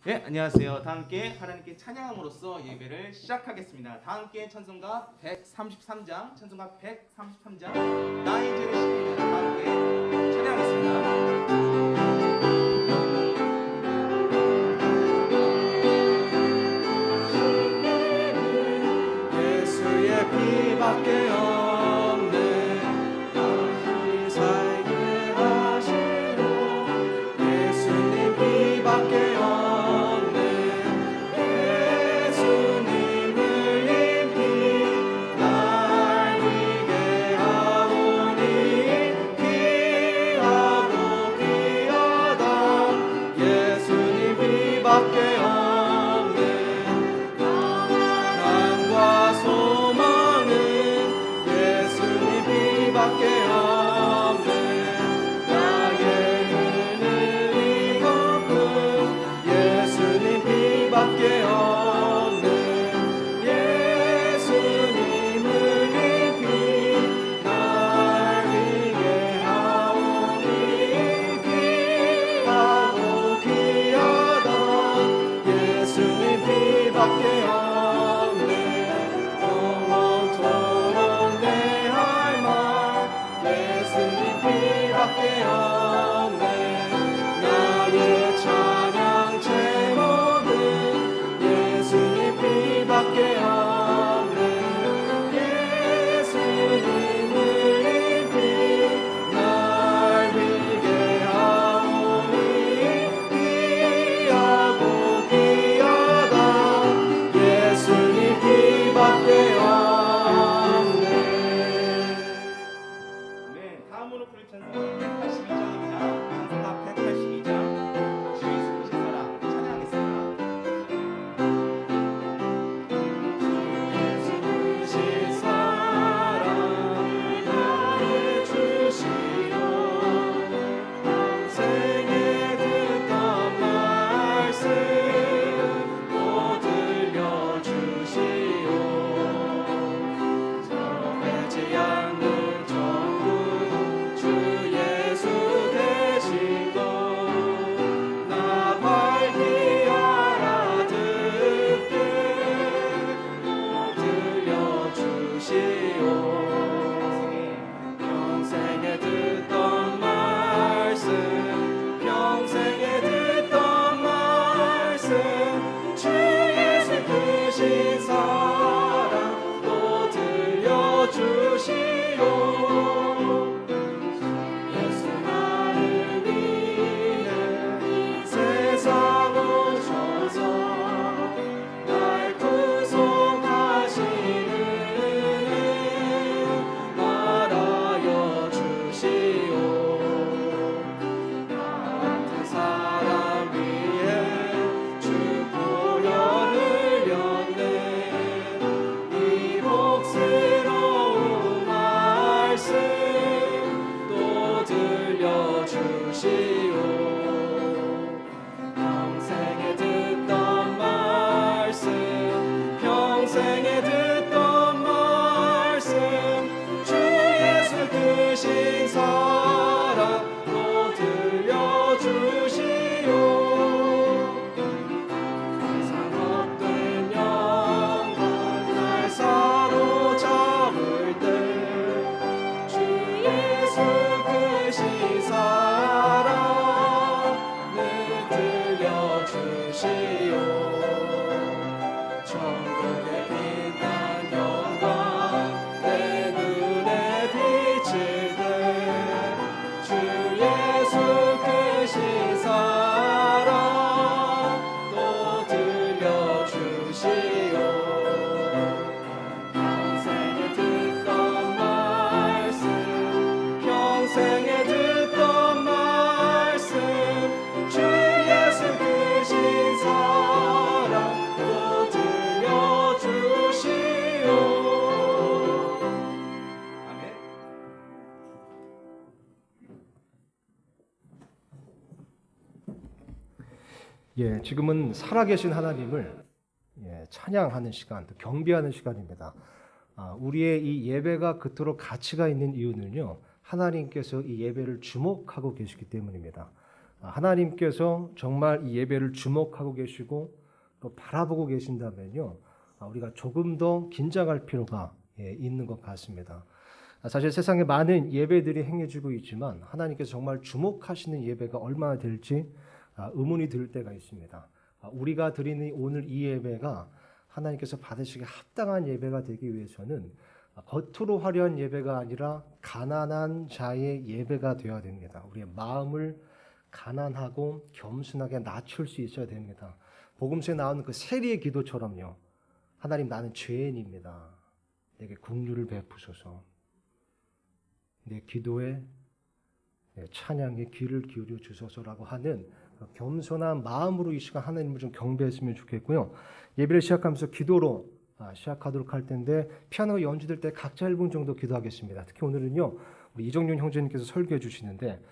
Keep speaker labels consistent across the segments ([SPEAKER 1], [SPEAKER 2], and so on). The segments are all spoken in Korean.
[SPEAKER 1] 네, 안녕하세요. 다 함께 하나님께 찬양함으로써 예배를 시작하겠습니다. 다 함께 찬송가 133장, 찬송가 133장, 나의 죄를 씻는 다 함께 찬양하겠습니다.
[SPEAKER 2] 예수의 피밖에 없네. 다시 살게 하시고 예수님 피밖에 없네. 예수님 흘린 피 날 위게 하오니 귀하고 귀하다. 예수님 피밖에 밖에 없네. 나의 은을 이것뿐 예수님 피밖에 없네. 예수님 흘린 피 날 위게 하오니 귀하고 귀하다. 예수님 피밖에 없네. 영원토록 내 할 말 예수님 피밖에 없네. 나의 찬양 제목은 예수님 피밖에 없네. 예수님 흘린 피 날 위게 하오니 귀하고 귀하다. 예수님 피밖에 없네.
[SPEAKER 1] 다음으로 부를 찬송가 182장입니다. 찬송가 182장, 주 예수 크신 사랑 찬양하겠습니다.
[SPEAKER 2] 예수 크신 사랑 나의 주시오. 평생에 듣던 말씀 또 들려주시오. 정해지 않는 정부 주 예수 되시고 나 밝히 알아듣게 들려주시오. 평생에 듣던 말씀 평생에 듣던 말씀 주 예수 크신 사랑 또 들려주시오. 예수 나를 위해 세상 오셔서 날 구속하시는 알아여 주시오. 나 같은 사람 위해 주 보혈 흘렸네. 이 복스러운 말씀 또 들려주시오. 평생에 듣던 말씀 평생에 듣던 말씀 주 예수 크신 사랑 또 들려주시오. 이상 없던 영광 날 사로잡을 때 주 예수 크신 사랑을 들려주시오. 천국의 빛난 영광 내 눈에 비칠 때 주 예수 크신 사랑 또 들려주시오. 평생에 듣던 말씀 평생에 듣던 말씀 주 예수 크신 사랑 또 들려주시오.
[SPEAKER 1] 아멘.
[SPEAKER 3] 지금은 살아계신 하나님을 찬양하는 시간, 또 경배하는 시간입니다. 우리의 이 예배가 그토록 가치가 있는 이유는요, 하나님께서 이 예배를 주목하고 계시기 때문입니다. 하나님께서 정말 이 예배를 주목하고 계시고 또 바라보고 계신다면요, 우리가 조금 더 긴장할 필요가 있는 것 같습니다. 사실 세상에 많은 예배들이 행해지고 있지만 하나님께서 정말 주목하시는 예배가 얼마나 될지 의문이 들 때가 있습니다. 우리가 드리는 오늘 이 예배가 하나님께서 받으시기에 합당한 예배가 되기 위해서는 겉으로 화려한 예배가 아니라 가난한 자의 예배가 되어야 됩니다. 우리의 마음을 가난하고 겸손하게 낮출 수 있어야 됩니다. 복음서에 나오는 그 세리의 기도처럼요. 하나님, 나는 죄인입니다. 내게 긍휼을 베푸소서. 내 기도에 내 찬양에 귀를 기울여 주소서라고 하는 겸손한 마음으로 이 시간 하나님을 좀 경배했으면 좋겠고요. 예배를 시작하면서 기도로 시작하도록 할 텐데 피아노가 연주될 때 각자 1분 정도 기도하겠습니다. 특히 오늘은요, 우리 이정윤 형제님께서 설교해 주시는데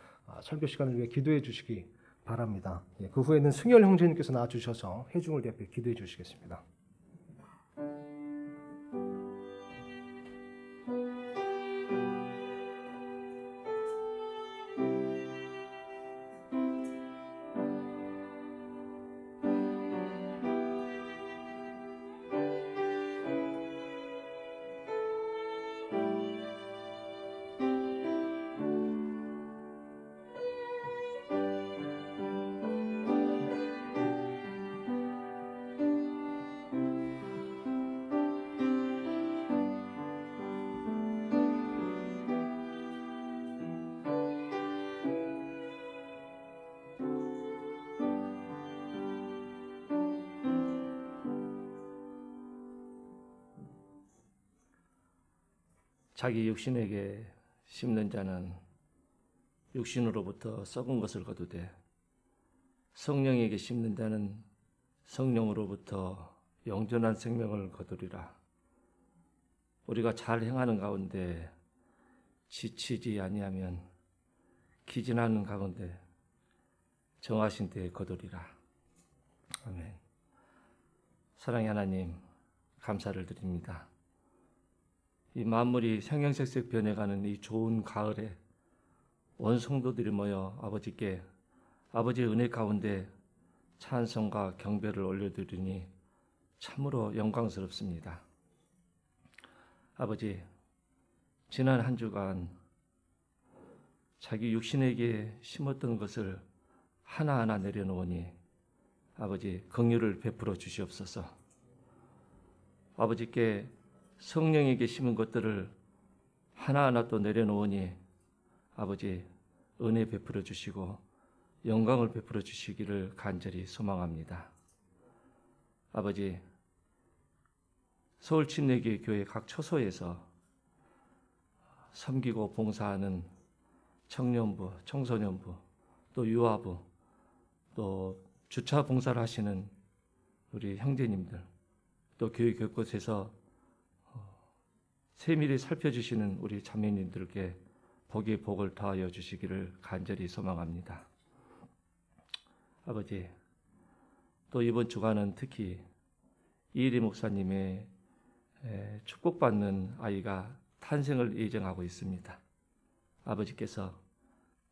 [SPEAKER 3] 설교 시간을 위해 기도해 주시기 바랍니다. 그 후에는 승열 형제님께서 나와주셔서 회중을 대표 기도해 주시겠습니다.
[SPEAKER 2] 자기 육신에게 심는 자는 육신으로부터 썩은 것을 거두되 성령에게 심는 자는 성령으로부터 영존한 생명을 거두리라. 우리가 잘 행하는 가운데 지치지 아니하면 기진하는 가운데 정하신 때에 거두리라. 아멘. 사랑의 하나님, 감사를 드립니다. 이 만물이 생형색색 변해가는 이 좋은 가을에 온 성도들이 모여 아버지께 아버지의 은혜 가운데 찬송과 경배를 올려드리니 참으로 영광스럽습니다. 아버지, 지난 한 주간 자기 육신에게 심었던 것을 하나하나 내려놓으니 아버지 긍휼을 베풀어 주시옵소서. 아버지께 성령에게 심은 것들을 하나하나 또 내려놓으니 아버지 은혜 베풀어 주시고 영광을 베풀어 주시기를 간절히 소망합니다. 아버지, 서울 침례교회 교회 각 처소에서 섬기고 봉사하는 청년부, 청소년부, 또 유아부, 또 주차 봉사를 하시는 우리 형제님들, 또 교회 곳곳에서 세밀히 살펴주시는 우리 자매님들께 복의 복을 더하여 주시기를 간절히 소망합니다. 아버지, 또 이번 주간은 특히 이일이 목사님의 축복받는 아이가 탄생을 예정하고 있습니다. 아버지께서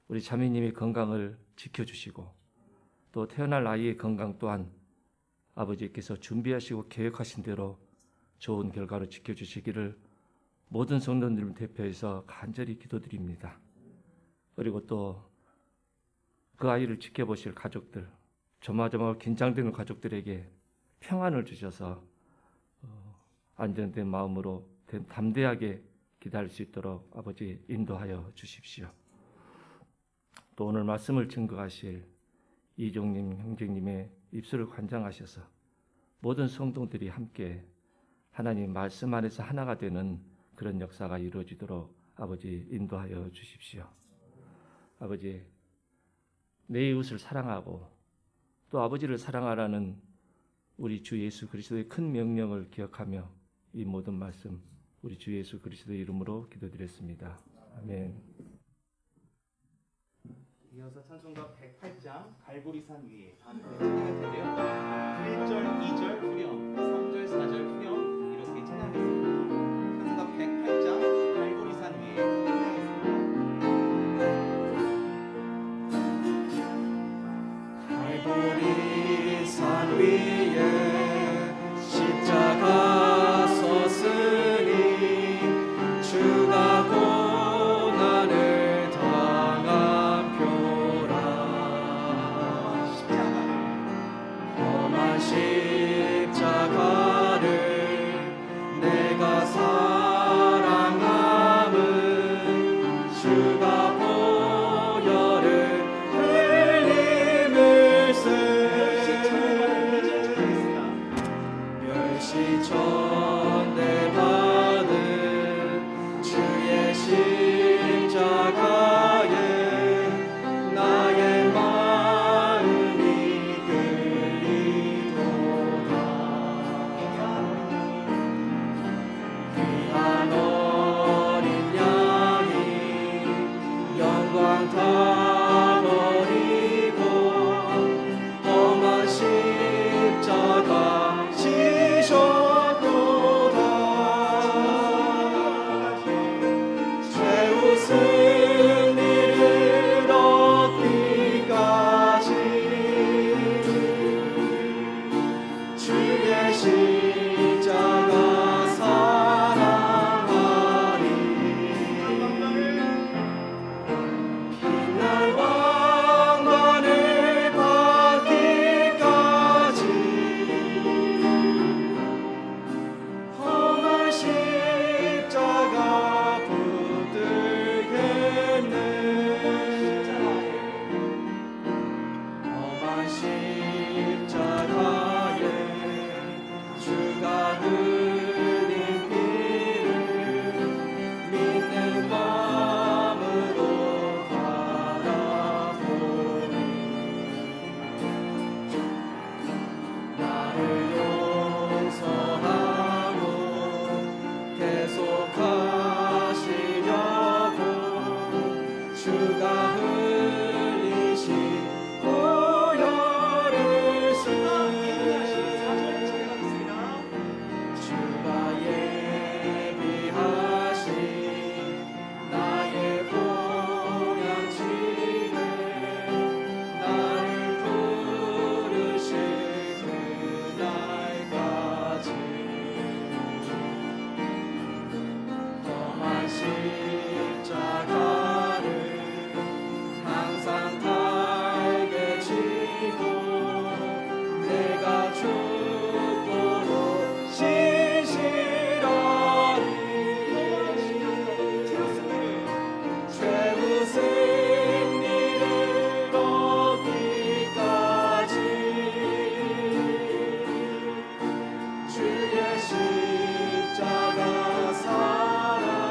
[SPEAKER 2] 우리 자매님의 건강을 지켜주시고 또 태어날 아이의 건강 또한 아버지께서 준비하시고 계획하신 대로 좋은 결과로 지켜주시기를 모든 성도님을 대표해서 간절히 기도드립니다. 그리고 또 그 아이를 지켜보실 가족들, 조마조마 긴장되는 가족들에게 평안을 주셔서 안정된 마음으로 담대하게 기다릴 수 있도록 아버지 인도하여 주십시오. 또 오늘 말씀을 증거하실 이종님 형제님의 입술을 관장하셔서 모든 성도들이 함께 하나님 말씀 안에서 하나가 되는 그런 역사가 이루어지도록 아버지 인도하여 주십시오. 아버지, 내 이웃을 사랑하고 또 아버지를 사랑하라는 우리 주 예수 그리스도의 큰 명령을 기억하며 이 모든 말씀 우리 주 예수 그리스도의 이름으로 기도드렸습니다. 아멘.
[SPEAKER 1] 이어서 찬송가 108장 갈보리산 위에 함께 찬양할 텐데요. 1절, 2절 후렴, 3절, 4절 후렴 이렇게 찬양하겠습니다. 찬송가 108장 갈보리산 위에 찬양하겠습니다.
[SPEAKER 4] 험한 십자가를 내가 사랑함은 주가 보혈을 흘림을세 멸시천대 받은 주의 십자가에 나의 마음이 끌리도다 귀한 어린 양이 영광 다 버리고 험한 십자가 지셨도다 죄 웃은 일을 얻기까지 주의 십자가 사랑하리 빛난 왕관을 받기까지 험한 십자가 붙들겠네 험한 십자가에 주가 흘린 피를 믿는 마음으로 바라보니 나를 용서하고 계속하시려고 주가 흘리신 보혈을 주가 예비하신 나의 보양집에 나를 부르실 그날까지 험한 십자가를 항상 달게 지고 내가 죽도록 신실하리 죄 웃은 일을 얻기까지 주의 십자가 사랑하리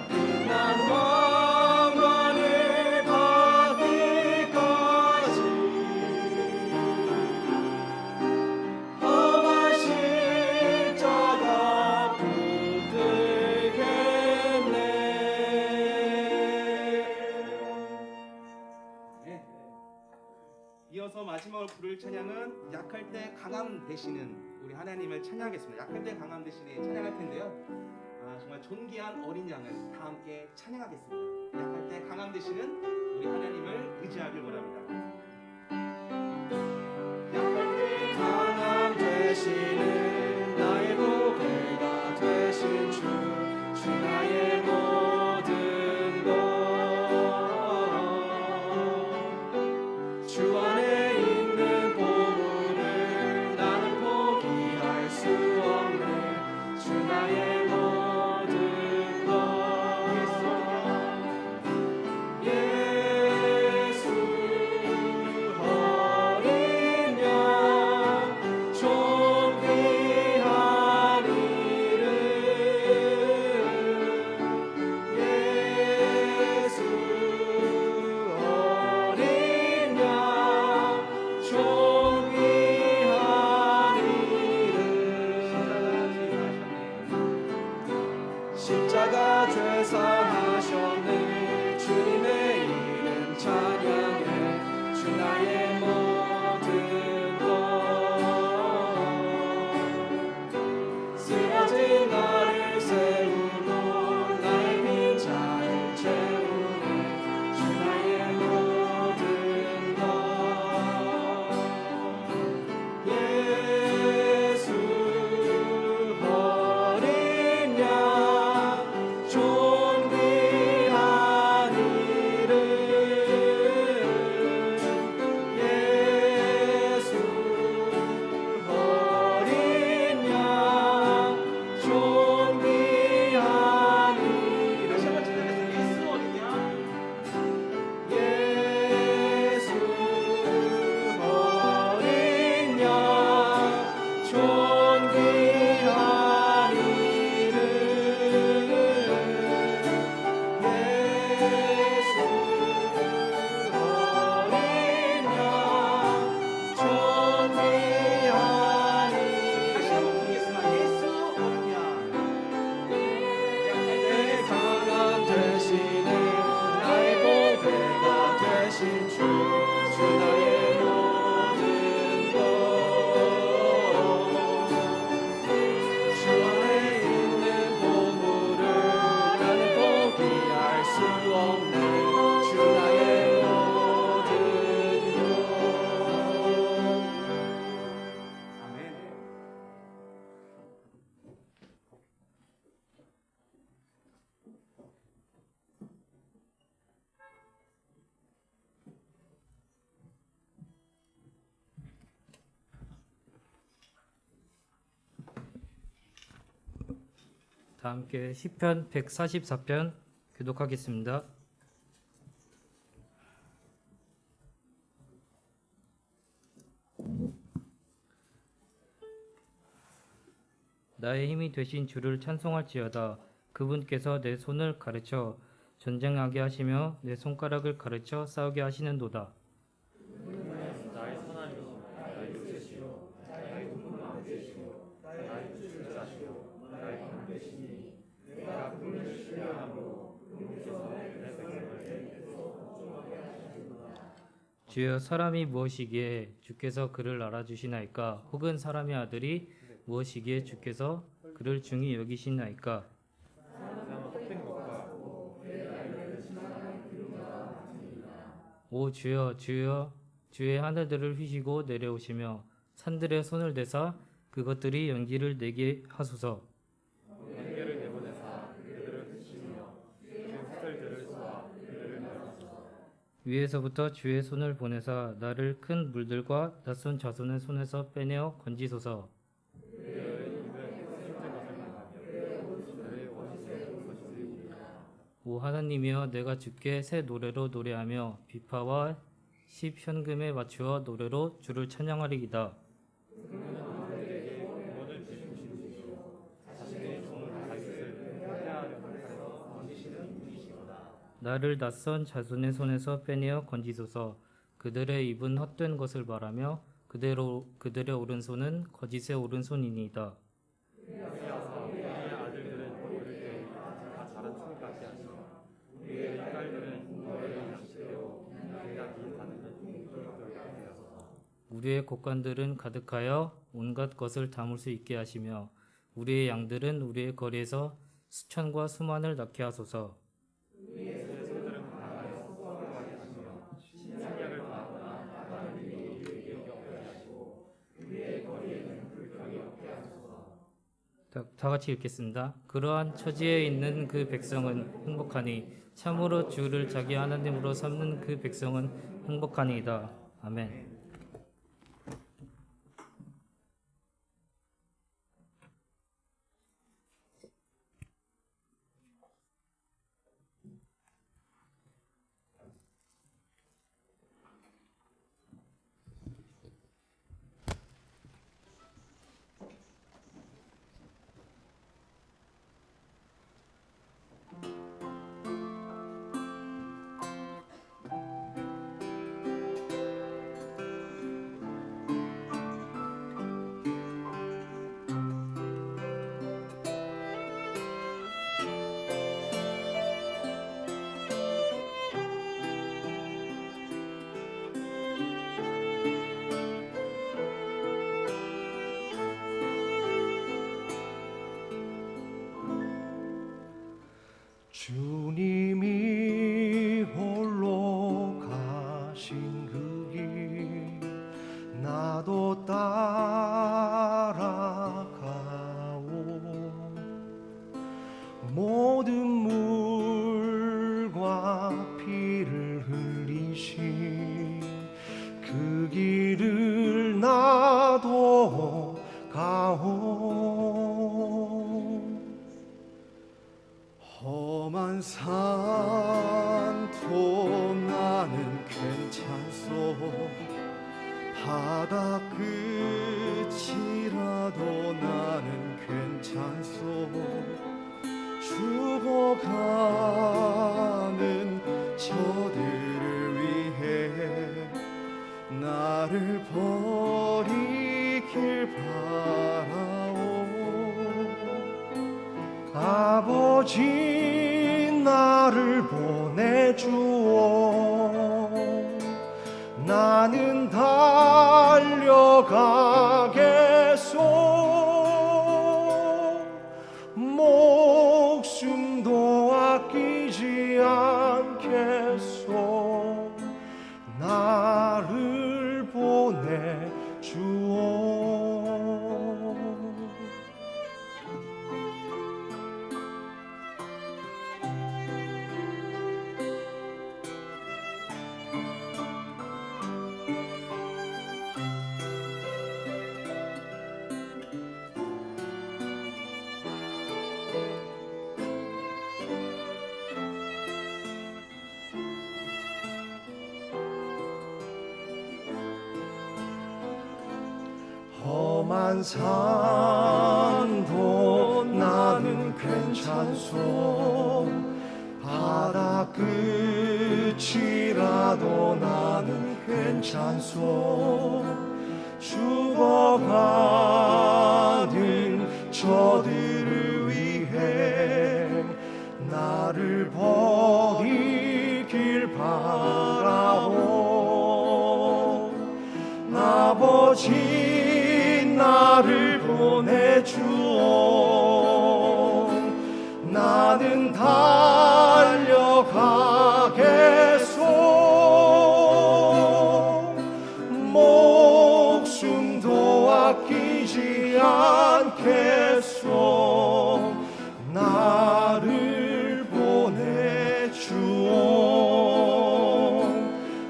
[SPEAKER 4] 빛난 왕관을 받기까지 험한 십자가 붙들겠네
[SPEAKER 1] 네. 이어서 마지막으로 부를 찬양은 약할 때 강함 되시는 우리 하나님을 찬양하겠습니다. 약할 때 강함 되시니 찬양할 텐데요. 정말 존귀한 어린 양을 다 함께 찬양하겠습니다. 약할 때 강함 되시는 우리 하나님을 의지하길 원합니다. 약할 때
[SPEAKER 4] 강함 되시는 나의 보배가 되신 주 나의 모든 것 주 안에 있는 보물을 나는 포기할 수 없네 주 나의 모든 것 예수 주 나의 모든 것 주 안에 있는 보물을 나는 포기할 수 없네 주 나의 모든 것
[SPEAKER 1] 아멘.
[SPEAKER 5] 다 함께 시편 144편 교독하겠습니다. 나의 힘이 되신 주를 찬송할지어다. 그분께서 내 손을 가르쳐 전쟁하게 하시며 내 손가락을 가르쳐 싸우게 하시는도다. 주여 사람이 무엇이기에 주께서 그를 알아주시나이까? 혹은 사람의 아들이 무엇이기에 주께서 그를 중히 여기시나이까? 오 주여 주여 주의 하늘들을 휘시고 내려오시며 산들의 손을 대사 그것들이 연기를 내게 하소서. 위에서부터 주의 손을 보내사 나를 큰 물들과 낯선 자손의 손에서 빼내어 건지소서. 오 하나님이여 내가 주께 새 노래로 노래하며 비파와 십 현금에 맞추어 노래로 주를 찬양하리이다. 나를 낯선 자손의 손에서 빼내어 건지소서. 그들의 입은 헛된 것을 말하며 그들의 오른손은 거짓의 오른손이니이다. 우리의 곡간들은 가득하여 온갖 것을 담을 수 있게 하시며 우리의 양들은 우리의 거리에서 수천과 수만을 낳게 하소서. 다 같이 읽겠습니다. 그러한 처지에 있는 그 백성은 행복하니 참으로 주를 자기 하나님으로 삼는 그 백성은 행복하니이다. 아멘.
[SPEAKER 3] 주님이 홀로 가신 그 길 나도 따라가오 모든 물과 피를 흘리신 그 길을 나도 가오
[SPEAKER 4] 험한 산도 나는 괜찮소 바다 끝이라도 나는 괜찮소 죽어가는 저들을 위해 나를 버리길 바라오 아버지 나를 보내주오
[SPEAKER 3] 나는 달려가겠소. 목숨도 아끼지 않겠소. 나를 보내주오. 험한 산도 나는 괜찮소. 바다 끝이라도 나는 괜찮소. 죽어가는 저들을 위해 나를 버리길 바라오. 아버지 나를 보내주오. 나는 달려가겠소. 목숨도 아끼지 않겠소. 나를 보내주오.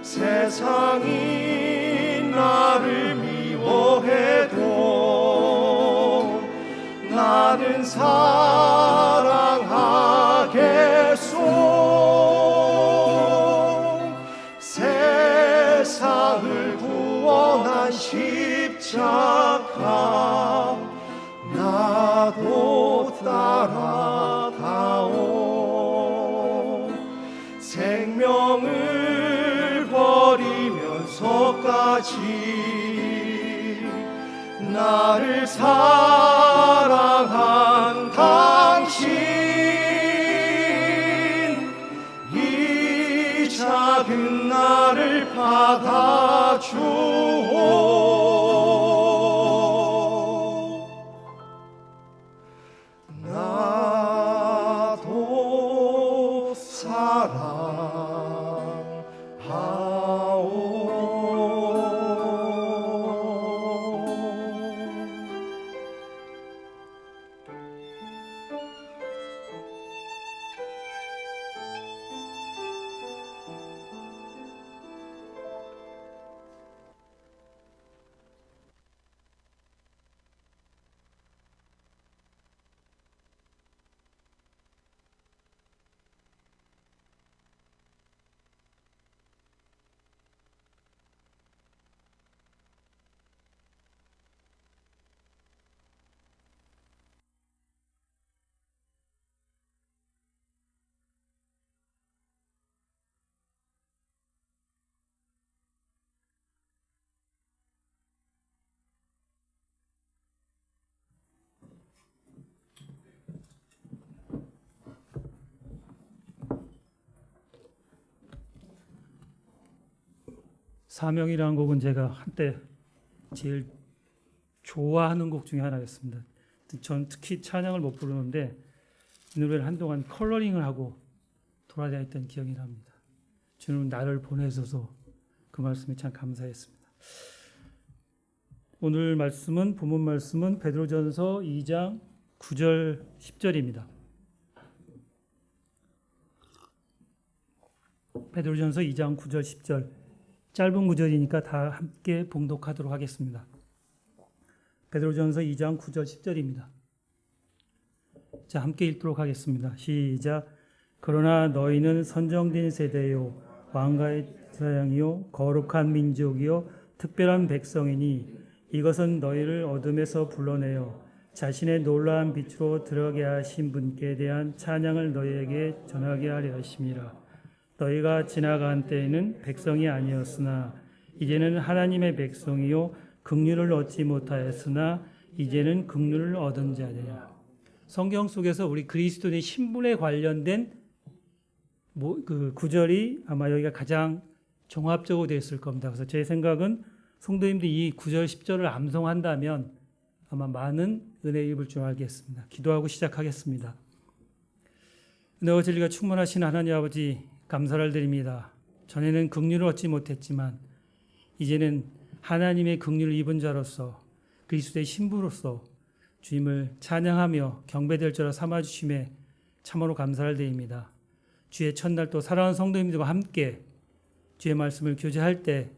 [SPEAKER 3] 세상이 나를 미워해도 나는 사랑하겠소. 세상을 구원한 십자가 나도 따라가오. 생명을 버리면서까지 나를 사랑한 당신, 이 작은 나를 받아주오. 나도 사랑하오.
[SPEAKER 6] 사명이라는 곡은 제가 한때 제일 좋아하는 곡 중에 하나였습니다. 전 특히 찬양을 못 부르는데 이 노래를 한동안 컬러링을 하고 돌아다녔던 기억이 납니다. 주님은 나를 보내셔서 그 말씀이 참 감사했습니다. 오늘 말씀은 본문 말씀은 베드로전서 2장 9절 10절입니다. 베드로전서 2장 9절 10절 짧은 구절이니까 다 함께 봉독하도록 하겠습니다. 베드로전서 2장 9절 10절입니다. 자, 함께 읽도록 하겠습니다. 시작. 그러나 너희는 선정된 세대요 왕가의 사양이요 거룩한 민족이요 특별한 백성이니 이것은 너희를 어둠에서 불러내어 자신의 놀라운 빛으로 들어가게 하신 분께 대한 찬양을 너희에게 전하게 하려 하심이라. 너희가 지나간 때에는 백성이 아니었으나 이제는 하나님의 백성이요 긍휼을 얻지 못하였으나 이제는 긍휼을 얻은 자되라. 성경 속에서 우리 그리스도인의 신분에 관련된 그 구절이 아마 여기가 가장 종합적으로 되어 있을 겁니다. 그래서 제 생각은 성도님들이 이 9절 10절을 암송한다면 아마 많은 은혜 입을 줄 알겠습니다. 기도하고 시작하겠습니다. 은혜와 진리가 충만하신 하나님 아버지 감사를 드립니다. 전에는 긍휼을 얻지 못했지만 이제는 하나님의 긍휼을 입은 자로서 그리스도의 신부로서 주님을 찬양하며 경배될 자로 삼아주심에 참으로 감사를 드립니다. 주의 첫날 또 사랑하는 성도님들과 함께 주의 말씀을 교제할 때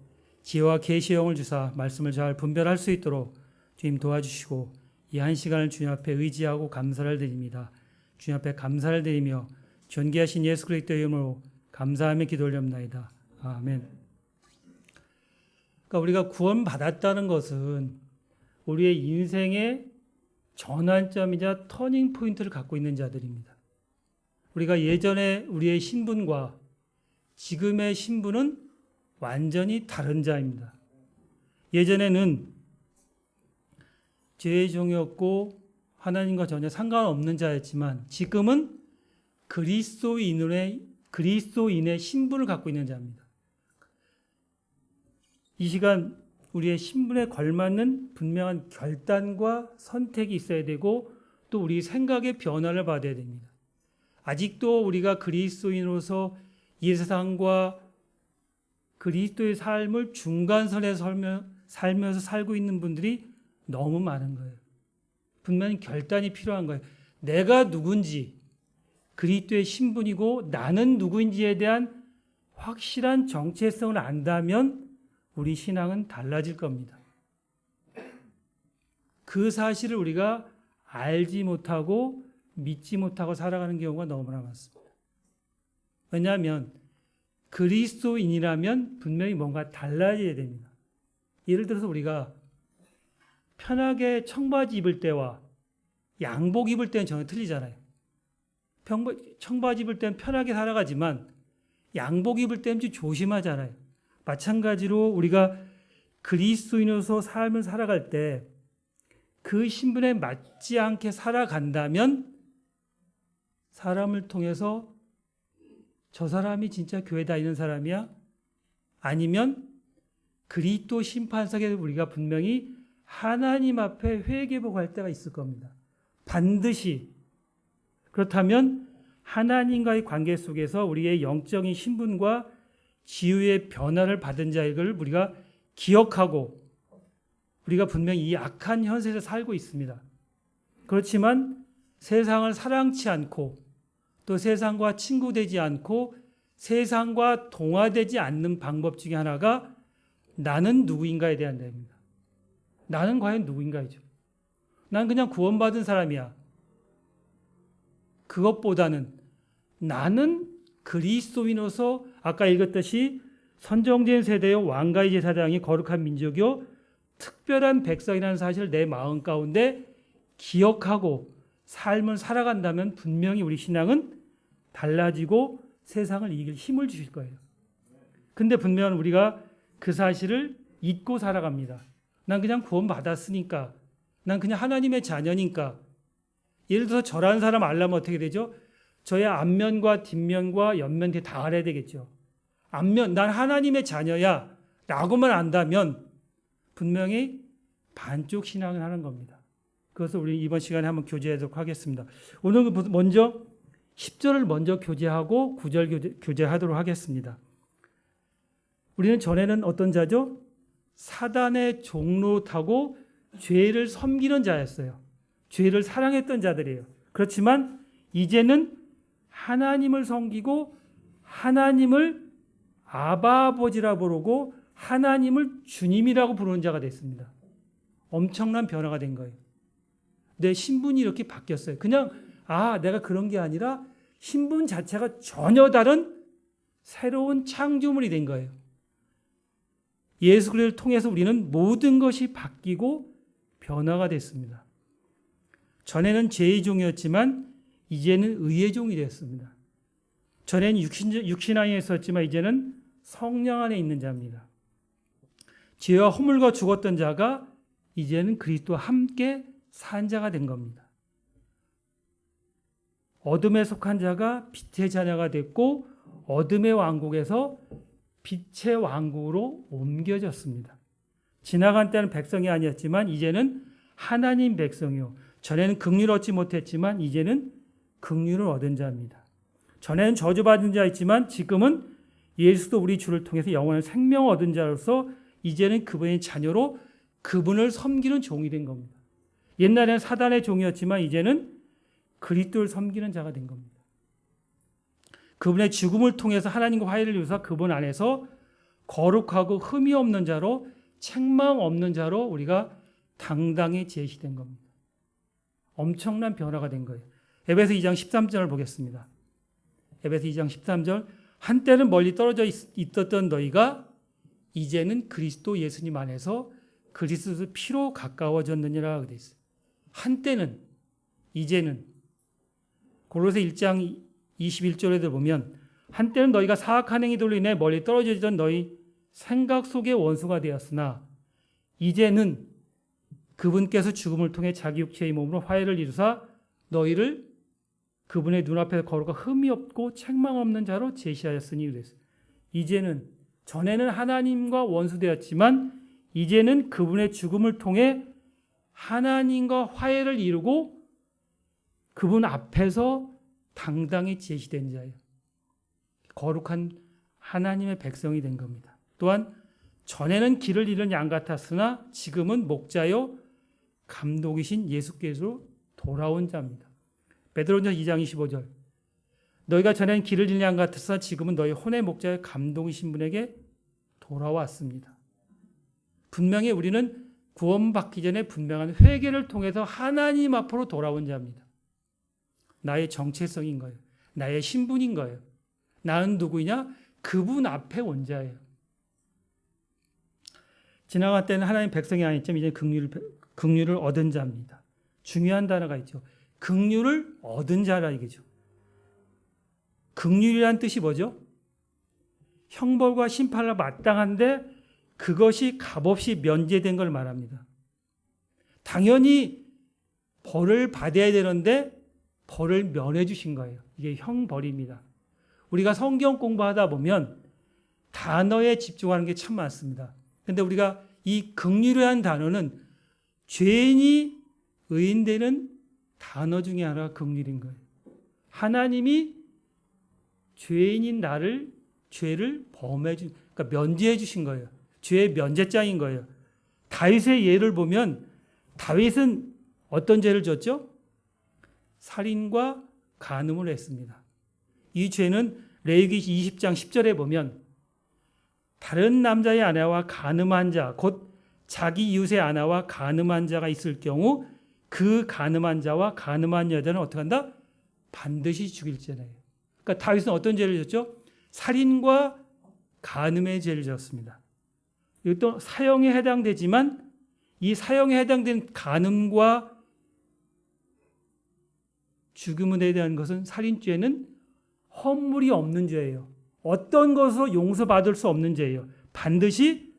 [SPEAKER 6] 지혜와 계시의 영을 주사 말씀을 잘 분별할 수 있도록 주님 도와주시고 이 한 시간을 주님 앞에 의지하고 감사를 드립니다. 주님 앞에 감사를 드리며 존귀하신 예수 그리스도의 이름으로 감사하며 기도 올렵나이다. 아멘. 그러니까 우리가 구원받았다는 것은 우리의 인생의 전환점이자 터닝 포인트를 갖고 있는 자들입니다. 우리가 예전에 우리의 신분과 지금의 신분은 완전히 다른 자입니다. 예전에는 죄의 종이었고 하나님과 전혀 상관없는 자였지만 지금은 그리스도인의 신분을 갖고 있는 자입니다. 이 시간 우리의 신분에 걸맞는 분명한 결단과 선택이 있어야 되고 또 우리 생각의 변화를 받아야 됩니다. 아직도 우리가 그리스도인으로서 이 세상과 그리스도의 삶을 중간선에 살면서 살고 있는 분들이 너무 많은 거예요. 분명히 결단이 필요한 거예요. 내가 누군지, 그리스도의 신분이고 나는 누구인지에 대한 확실한 정체성을 안다면 우리 신앙은 달라질 겁니다. 그 사실을 우리가 알지 못하고 믿지 못하고 살아가는 경우가 너무나 많습니다. 왜냐하면 그리스도인이라면 분명히 뭔가 달라져야 됩니다. 예를 들어서 우리가 편하게 청바지 입을 때와 양복 입을 때는 전혀 틀리잖아요. 청바지 입을 때는 편하게 살아가지만 양복 입을 때는 좀 조심하잖아요. 마찬가지로 우리가 그리스도인으로서 삶을 살아갈 때 그 신분에 맞지 않게 살아간다면 사람을 통해서 저 사람이 진짜 교회 다니는 사람이야? 아니면 그리스도 심판석에 우리가 분명히 하나님 앞에 회개보고할 때가 있을 겁니다. 반드시. 그렇다면 하나님과의 관계 속에서 우리의 영적인 신분과 지유의 변화를 받은 자의 걸 우리가 기억하고 우리가 분명히 이 악한 현세에서 살고 있습니다. 그렇지만 세상을 사랑치 않고 또 세상과 친구되지 않고 세상과 동화되지 않는 방법 중에 하나가 나는 누구인가에 대한 대입니다. 나는 과연 누구인가이죠. 난 그냥 구원받은 사람이야. 그것보다는 나는 그리스도인으로서 아까 읽었듯이 선정된 세대의 왕가의 제사장이 거룩한 민족이요 특별한 백성이라는 사실을 내 마음 가운데 기억하고 삶을 살아간다면 분명히 우리 신앙은 달라지고 세상을 이길 힘을 주실 거예요. 근데 분명히 우리가 그 사실을 잊고 살아갑니다. 난 그냥 구원받았으니까. 난 그냥 하나님의 자녀니까. 예를 들어서 저라는 사람 알려면 어떻게 되죠? 저의 앞면과 뒷면과 옆면 다 알아야 되겠죠. 앞면, 난 하나님의 자녀야 라고만 안다면 분명히 반쪽 신앙을 하는 겁니다. 그래서 우리 이번 시간에 한번 교제하도록 하겠습니다. 오늘 먼저 10절을 먼저 교제하고 9절 교제하도록 하겠습니다. 우리는 전에는 어떤 자죠? 사단의 종로 타고 죄를 섬기는 자였어요. 죄를 사랑했던 자들이에요. 그렇지만 이제는 하나님을 섬기고 하나님을 아바 아버지라 부르고 하나님을 주님이라고 부르는 자가 됐습니다. 엄청난 변화가 된 거예요. 내 신분이 이렇게 바뀌었어요. 그냥 내가 그런 게 아니라 신분 자체가 전혀 다른 새로운 창조물이 된 거예요. 예수 그리스도를 통해서 우리는 모든 것이 바뀌고 변화가 됐습니다. 전에는 죄의 종이었지만 이제는 의의 종이 되었습니다. 전에는 육신 안에 있었지만 이제는 성령 안에 있는 자입니다. 죄와 허물과 죽었던 자가 이제는 그리스도와 함께 산 자가 된 겁니다. 어둠에 속한 자가 빛의 자녀가 됐고 어둠의 왕국에서 빛의 왕국으로 옮겨졌습니다. 지나간 때는 백성이 아니었지만 이제는 하나님 백성이요. 전에는 긍휼을 얻지 못했지만 이제는 긍휼을 얻은 자입니다. 전에는 저주받은 자였지만 지금은 예수도 우리 주를 통해서 영원한 생명을 얻은 자로서 이제는 그분의 자녀로 그분을 섬기는 종이 된 겁니다. 옛날에는 사단의 종이었지만 이제는 그리스도를 섬기는 자가 된 겁니다. 그분의 죽음을 통해서 하나님과 화해를 이루어서 그분 안에서 거룩하고 흠이 없는 자로 책망 없는 자로 우리가 당당히 제시된 겁니다. 엄청난 변화가 된 거예요. 에베소 2장 13절을 보겠습니다. 에베소 2장 13절 한때는 멀리 떨어져 있었던 너희가 이제는 그리스도 예수님 안에서 그리스도 피로 가까워졌느니라 되어 있어요. 한때는 이제는 고로새 1장 21절에도 보면 한때는 너희가 사악한 행위들로 인해 멀리 떨어지던 너희 생각 속의 원수가 되었으나 이제는 그분께서 죽음을 통해 자기 육체의 몸으로 화해를 이루사 너희를 그분의 눈앞에서 거룩하고 흠이 없고 책망 없는 자로 제시하였으니 그랬어요. 이제는 전에는 하나님과 원수되었지만 이제는 그분의 죽음을 통해 하나님과 화해를 이루고 그분 앞에서 당당히 제시된 자예요. 거룩한 하나님의 백성이 된 겁니다. 또한 전에는 길을 잃은 양 같았으나 지금은 목자요 감독이신 예수께서 돌아온 자입니다. 베드로전서 2장 25절 너희가 전에는 길을 잃은 양 같았으나 지금은 너희 혼의 목자요 감독이신 분에게 돌아왔습니다. 분명히 우리는 구원받기 전에 분명한 회개를 통해서 하나님 앞으로 돌아온 자입니다. 나의 정체성인 거예요. 나의 신분인 거예요. 나는 누구이냐? 그분 앞에 온 자예요. 지나간 때는 하나님 백성이 아니지만 이제 긍휼을 얻은 자입니다. 중요한 단어가 있죠. 긍휼을 얻은 자라 이거죠. 긍휼이란 뜻이 뭐죠? 형벌과 심판을 마땅한데 그것이 값없이 면제된 걸 말합니다. 당연히 벌을 받아야 되는데 벌을 면해 주신 거예요. 이게 형벌입니다. 우리가 성경 공부하다 보면 단어에 집중하는 게 참 많습니다. 근데 우리가 이 긍휼이라는 단어는 죄인이 의인되는 단어 중에 하나가 긍휼인 거예요. 하나님이 죄인인 나를 죄를 범해 주, 그러니까 면제해 주신 거예요. 죄의 면제장인 거예요. 다윗의 예를 보면 다윗은 어떤 죄를 졌죠? 살인과 간음을 했습니다. 이 죄는 레위기 20장 10절에 보면 다른 남자의 아내와 간음한 자, 곧 자기 이웃의 아내와 간음한 자가 있을 경우 그 간음한 자와 간음한 여자는 어떻게 한다? 반드시 죽일죄네요. 그러니까 다윗은 어떤 죄를 졌죠? 살인과 간음의 죄를 졌습니다. 이것도 사형에 해당되지만 이 사형에 해당된 간음과 죽음에 대한 것은 살인죄는 허물이 없는 죄예요. 어떤 것으로 용서받을 수 없는 죄예요. 반드시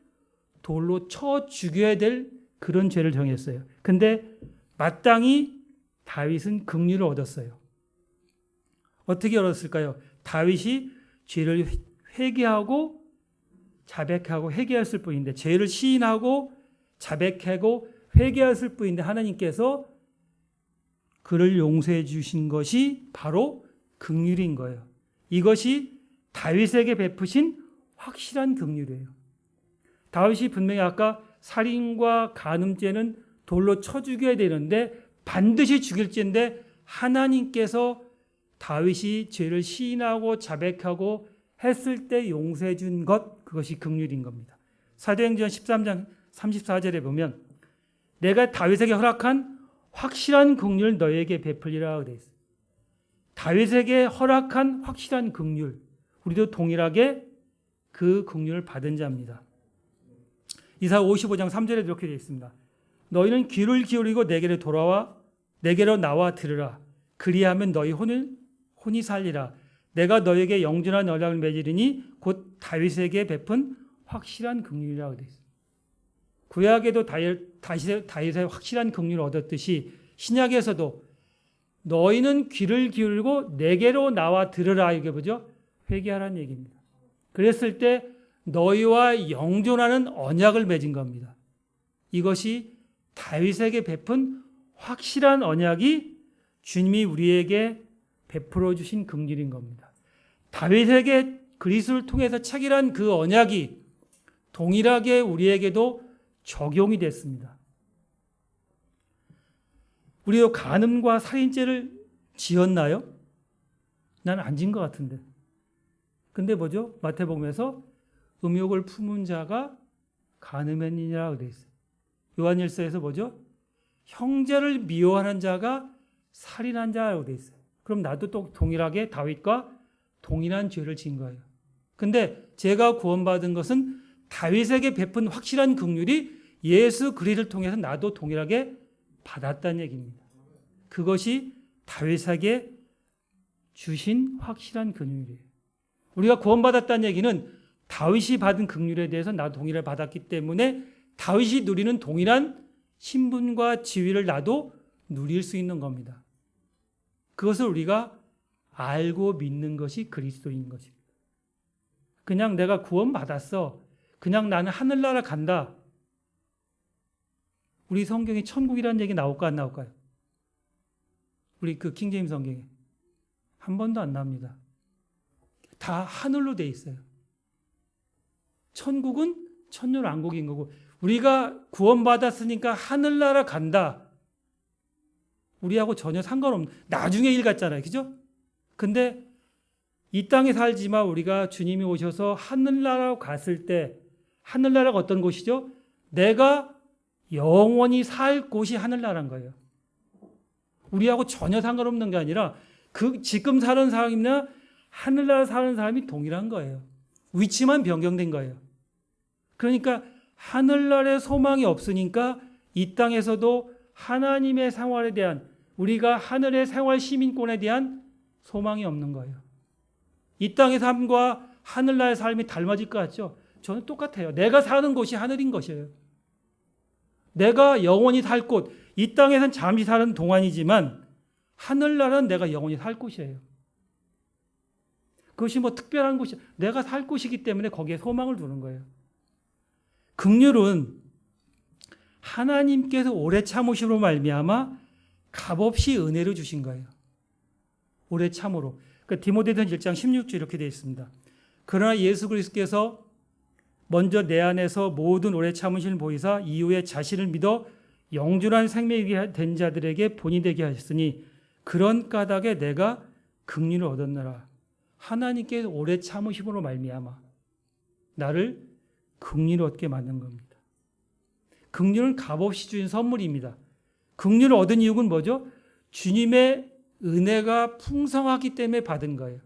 [SPEAKER 6] 돌로 쳐 죽여야 될 그런 죄를 정했어요. 근데 마땅히 다윗은 긍휼을 얻었어요. 어떻게 얻었을까요? 다윗이 죄를 회개하고 자백하고 회개했을 뿐인데 죄를 시인하고 자백하고 회개했을 뿐인데 하나님께서 그를 용서해 주신 것이 바로 긍휼인 거예요. 이것이 다윗에게 베푸신 확실한 긍휼이에요. 다윗이 분명히 아까 살인과 간음죄는 돌로 쳐 죽여야 되는데 반드시 죽일 죄인데 하나님께서 다윗이 죄를 시인하고 자백하고 했을 때 용서해 준 것, 그것이 긍휼인 겁니다. 사도행전 13장 34절에 보면 내가 다윗에게 허락한 확실한 긍휼을 너희에게 베풀리라 되어 있어요. 다윗에게 허락한 확실한 긍휼, 우리도 동일하게 그 긍휼을 받은 자입니다. 이사야 55장 3절에 이렇게 되어 있습니다. 너희는 귀를 기울이고 내게로 나와 들으라. 그리하면 너희 혼이 살리라. 내가 너에게 영존한 언약을 맺으리니 곧 다윗에게 베푼 확실한 긍휼이라고 되어 있습니다. 구약에도 다윗의 확실한 긍휼을 얻었듯이 신약에서도 너희는 귀를 기울이고 내게로 나와 들으라. 이게 뭐죠? 회개하라는 얘기입니다. 그랬을 때 너희와 영존하는 언약을 맺은 겁니다. 이것이 다윗에게 베푼 확실한 언약이 주님이 우리에게 베풀어 주신 긍휼인 겁니다. 다윗에게 그리스도를 통해서 체결한 그 언약이 동일하게 우리에게도 적용이 됐습니다. 우리도 간음과 살인죄를 지었나요? 난 안 지은 것 같은데. 근데 뭐죠? 마태복음에서 음욕을 품은 자가 간음했느니라 그래 있어요. 요한일서에서 뭐죠? 형제를 미워하는 자가 살인한 자라고 돼 있어요. 그럼 나도 또 동일하게 다윗과 동일한 죄를 지은 거예요. 근데 제가 구원받은 것은 다윗에게 베푼 확실한 긍휼이 예수 그리스도를 통해서 나도 동일하게 받았다는 얘기입니다. 그것이 다윗에게 주신 확실한 긍휼이에요. 우리가 구원받았다는 얘기는 다윗이 받은 긍휼에 대해서 나도 동일하게 받았기 때문에 다윗이 누리는 동일한 신분과 지위를 나도 누릴 수 있는 겁니다. 그것을 우리가 알고 믿는 것이 그리스도인 것입니다. 그냥 내가 구원받았어. 그냥 나는 하늘나라 간다. 우리 성경에 천국이라는 얘기 나올까 안 나올까요? 우리 그 킹제임스 성경에 한 번도 안 나옵니다. 다 하늘로 돼 있어요. 천국은 천년왕국인 거고 우리가 구원받았으니까 하늘나라 간다. 우리하고 전혀 상관없는 나중에 일 같잖아요. 그죠? 근데 이 땅에 살지만 우리가 주님이 오셔서 하늘나라로 갔을 때 하늘나라가 어떤 곳이죠? 내가 영원히 살 곳이 하늘나라인 거예요. 우리하고 전혀 상관없는 게 아니라 그 지금 사는 사람이나 하늘나라 사는 사람이 동일한 거예요. 위치만 변경된 거예요. 그러니까 하늘나라에 소망이 없으니까 이 땅에서도 하나님의 생활에 대한 우리가 하늘의 생활 시민권에 대한 소망이 없는 거예요. 이 땅의 삶과 하늘나라의 삶이 닮아질 것 같죠? 저는 똑같아요. 내가 사는 곳이 하늘인 것이에요. 내가 영원히 살 곳, 이 땅에서는 잠시 사는 동안이지만 하늘나라는 내가 영원히 살 곳이에요. 그것이 뭐 특별한 곳이 내가 살 곳이기 때문에 거기에 소망을 두는 거예요. 긍휼은 하나님께서 오래 참으심으로 말미암아 값없이 은혜를 주신 거예요. 오래 참으로. 그러니까 디모데전서 1장 16절 이렇게 되어 있습니다. 그러나 예수 그리스도께서 먼저 내 안에서 모든 오래 참으심을 보이사 이후에 자신을 믿어 영존한 생명이 된 자들에게 본이 되게 하셨으니 그런 까닭에 내가 긍휼을 얻었노라. 하나님께 오래 참으심으로 말미암아 나를 긍휼을 얻게 만든 겁니다. 긍휼은 값없이 주신 선물입니다. 긍휼을 얻은 이유는 뭐죠? 주님의 은혜가 풍성하기 때문에 받은 거예요.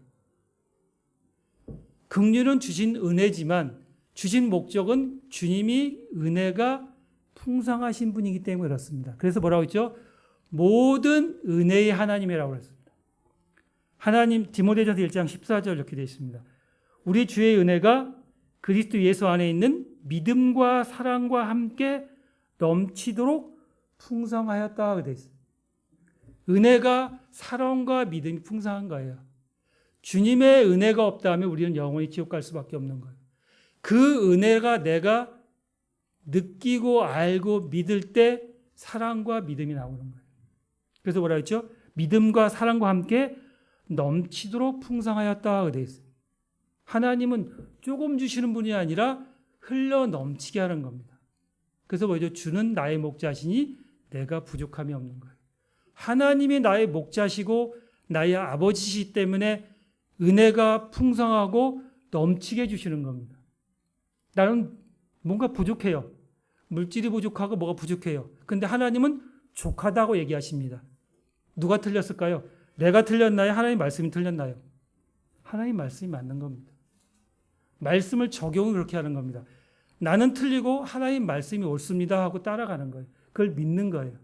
[SPEAKER 6] 긍휼은 주신 은혜지만 주신 목적은 주님이 은혜가 풍성하신 분이기 때문에 그렇습니다. 그래서 뭐라고 했죠? 모든 은혜의 하나님이라고 그랬습니다. 하나님 디모데전서 1장 14절 이렇게 되어 있습니다. 우리 주의 은혜가 그리스도 예수 안에 있는 믿음과 사랑과 함께 넘치도록 풍성하였다 되어 있습니다. 은혜가 사랑과 믿음이 풍성한 거예요. 주님의 은혜가 없다면 우리는 영원히 지옥 갈 수밖에 없는 거예요. 그 은혜가 내가 느끼고 알고 믿을 때 사랑과 믿음이 나오는 거예요. 그래서 뭐라 했죠? 믿음과 사랑과 함께 넘치도록 풍성하였다 되어 있어요. 하나님은 조금 주시는 분이 아니라 흘러 넘치게 하는 겁니다. 그래서 뭐죠? 주는 나의 목자시니 내가 부족함이 없는 거예요. 하나님이 나의 목자시고 나의 아버지시기 때문에 은혜가 풍성하고 넘치게 해주시는 겁니다. 나는 뭔가 부족해요. 물질이 부족하고 뭐가 부족해요. 근데 하나님은 족하다고 얘기하십니다. 누가 틀렸을까요? 내가 틀렸나요? 하나님 말씀이 틀렸나요? 하나님 말씀이 맞는 겁니다. 말씀을 적용을 그렇게 하는 겁니다. 나는 틀리고 하나님 말씀이 옳습니다 하고 따라가는 거예요. 그걸 믿는 거예요.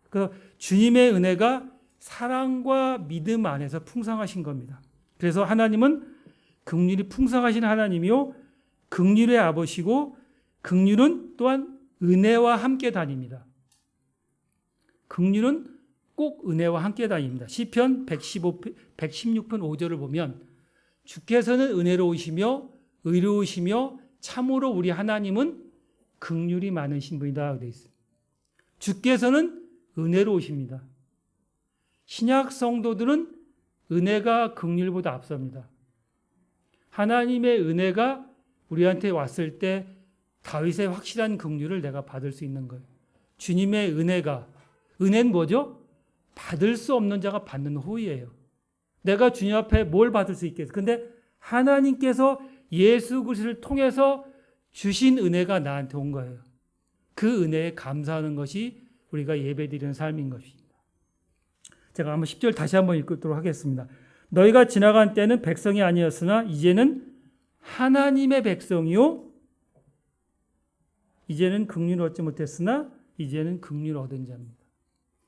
[SPEAKER 6] 그 주님의 은혜가 사랑과 믿음 안에서 풍성하신 겁니다. 그래서 하나님은 긍휼이 풍성하신 하나님이요 긍휼의 아버지고 긍휼은 또한 은혜와 함께 다닙니다. 긍휼은 꼭 은혜와 함께 다닙니다. 시편 116편 5절을 보면 주께서는 은혜로우시며 의로우시며 참으로 우리 하나님은 긍휼이 많으신 분이다 되어 있어요. 주께서는 은혜로우십니다. 신약 성도들은 은혜가 긍휼보다 앞섭니다. 하나님의 은혜가 우리한테 왔을 때 다윗의 확실한 긍휼을 내가 받을 수 있는 거예요. 주님의 은혜는 뭐죠? 받을 수 없는 자가 받는 호의예요. 내가 주님 앞에 뭘 받을 수 있겠어요? 근데 하나님께서 예수 그리스도를 통해서 주신 은혜가 나한테 온 거예요. 그 은혜에 감사하는 것이 우리가 예배드리는 삶인 것입니다. 제가 한번 10절 다시 한번 읽도록 하겠습니다. 너희가 지나간 때는 백성이 아니었으나 이제는 하나님의 백성이요 이제는 긍휼을 얻지 못했으나 이제는 긍휼을 얻은 자입니다.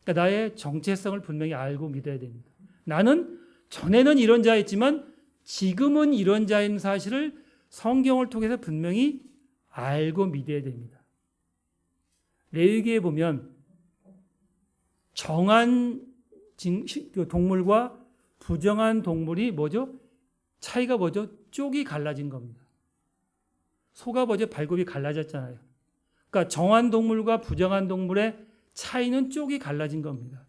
[SPEAKER 6] 그러니까 나의 정체성을 분명히 알고 믿어야 됩니다. 나는 전에는 이런 자였지만 지금은 이런 자인 사실을 성경을 통해서 분명히 알고 믿어야 됩니다. 레위기에 보면 정한 동물과 부정한 동물이 뭐죠? 차이가 뭐죠? 쪽이 갈라진 겁니다. 소가 뭐죠? 발굽이 갈라졌잖아요. 그러니까 정한 동물과 부정한 동물의 차이는 쪽이 갈라진 겁니다.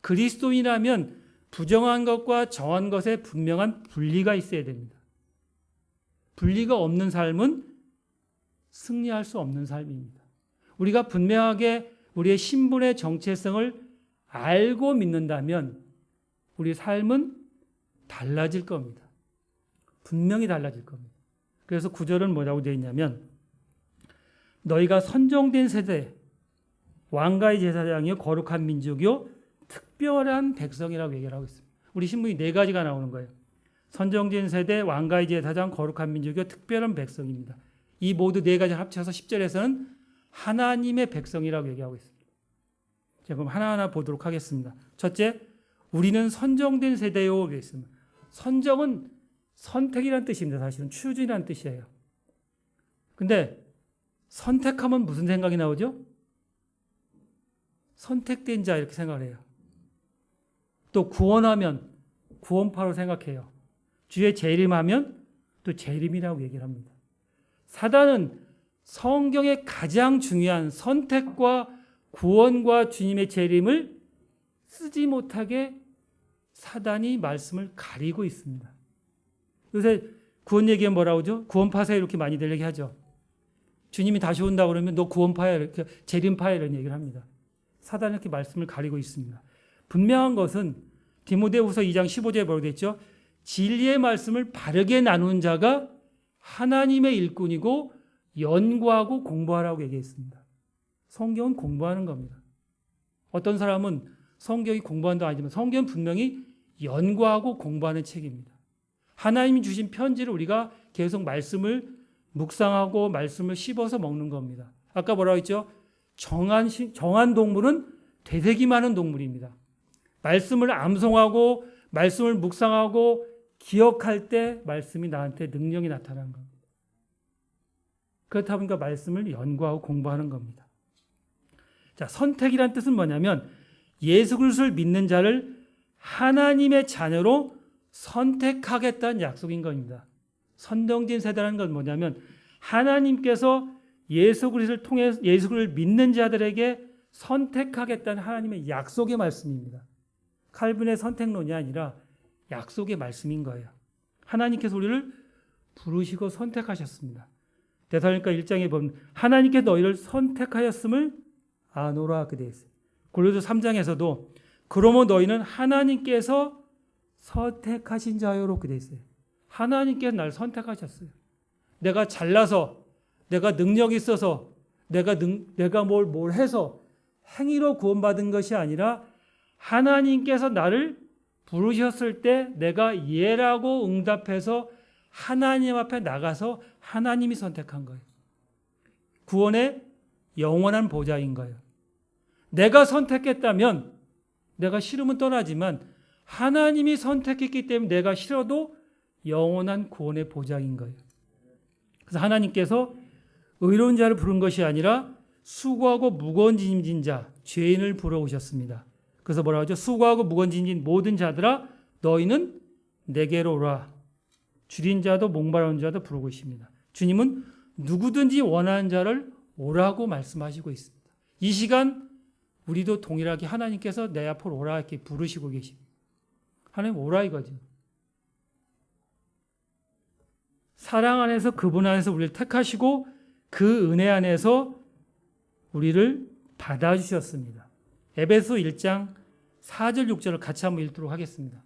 [SPEAKER 6] 그리스도인이라면 부정한 것과 정한 것에 분명한 분리가 있어야 됩니다. 분리가 없는 삶은 승리할 수 없는 삶입니다. 우리가 분명하게 우리의 신분의 정체성을 알고 믿는다면 우리 삶은 달라질 겁니다. 분명히 달라질 겁니다. 그래서 9절은 뭐라고 되어 있냐면 너희가 선정된 세대, 왕가의 제사장이요 거룩한 민족이요 특별한 백성이라고 얘기를 하고 있습니다. 우리 신분이 4가지가 나오는 거예요. 선정된 세대, 왕가의 제사장, 거룩한 민족이요 특별한 백성입니다. 이 모두 4가지 합쳐서 10절에서는 하나님의 백성이라고 얘기하고 있습니다. 자, 그럼 하나하나 보도록 하겠습니다. 첫째, 우리는 선정된 세대요. 그랬습니다. 선정은 선택이라는 뜻입니다. 사실은 추진이라는 뜻이에요. 근데 선택하면 무슨 생각이 나오죠? 선택된 자 이렇게 생각을 해요. 또 구원하면 구원파로 생각해요. 주의 재림하면 또 재림이라고 얘기를 합니다. 사단은 성경의 가장 중요한 선택과 구원과 주님의 재림을 쓰지 못하게 사단이 말씀을 가리고 있습니다. 요새 구원 얘기하면 뭐라고 하죠? 구원파세 이렇게 많이들 얘기하죠. 주님이 다시 온다 그러면 너 구원파야 이렇게 재림파야 이런 얘기를 합니다. 사단이 이렇게 말씀을 가리고 있습니다. 분명한 것은 디모데후서 2장 15절에 뭐라고 됐죠? 진리의 말씀을 바르게 나누는 자가 하나님의 일꾼이고 연구하고 공부하라고 얘기했습니다. 성경은 공부하는 겁니다. 어떤 사람은 성경이 공부한다 아니지만 성경은 분명히 연구하고 공부하는 책입니다. 하나님이 주신 편지를 우리가 계속 말씀을 묵상하고 말씀을 씹어서 먹는 겁니다. 아까 뭐라고 했죠? 정한 동물은 되새기 많은 동물입니다. 말씀을 암송하고 말씀을 묵상하고 기억할 때 말씀이 나한테 능력이 나타나는 겁니다. 그렇다 보니까 말씀을 연구하고 공부하는 겁니다. 자, 선택이란 뜻은 뭐냐면 예수 그리스도를 믿는 자를 하나님의 자녀로 선택하겠다는 약속인 겁니다. 선정된 세대라는 건 뭐냐면 하나님께서 예수 그리스도를 통해 예수 그리스도를 믿는 자들에게 선택하겠다는 하나님의 약속의 말씀입니다. 칼빈의 선택론이 아니라 약속의 말씀인 거예요. 하나님께서 우리를 부르시고 선택하셨습니다. 데살로니가 1장에 보면 하나님께 너희를 선택하였음을 아노라 그렇게 되어 있어요. 고린도서 3장에서도 그러므로 너희는 하나님께서 선택하신 자요로 그렇게 되어 있어요. 하나님께서 날 선택하셨어요. 내가 잘나서 내가 능력이 있어서 내가 뭘 해서 행위로 구원받은 것이 아니라 하나님께서 나를 부르셨을 때 내가 예라고 응답해서 하나님 앞에 나가서 하나님이 선택한 거예요. 구원의 영원한 보좌인 거예요. 내가 선택했다면 내가 싫으면 떠나지만 하나님이 선택했기 때문에 내가 싫어도 영원한 구원의 보장인 거예요. 그래서 하나님께서 의로운 자를 부른 것이 아니라 수고하고 무거운 짐진 자, 죄인을 부러오셨습니다. 그래서 뭐라고 하죠? 수고하고 무거운 짐진 모든 자들아 너희는 내게로 오라. 줄인 자도 목마른 자도 부르고 있습니다. 주님은 누구든지 원하는 자를 오라고 말씀하시고 있습니다. 이 시간 우리도 동일하게 하나님께서 내 앞으로 오라 이렇게 부르시고 계십니다. 하나님 오라 이거죠. 사랑 안에서 그분 안에서 우리를 택하시고 그 은혜 안에서 우리를 받아주셨습니다. 에베소 1장 4절 6절을 같이 한번 읽도록 하겠습니다.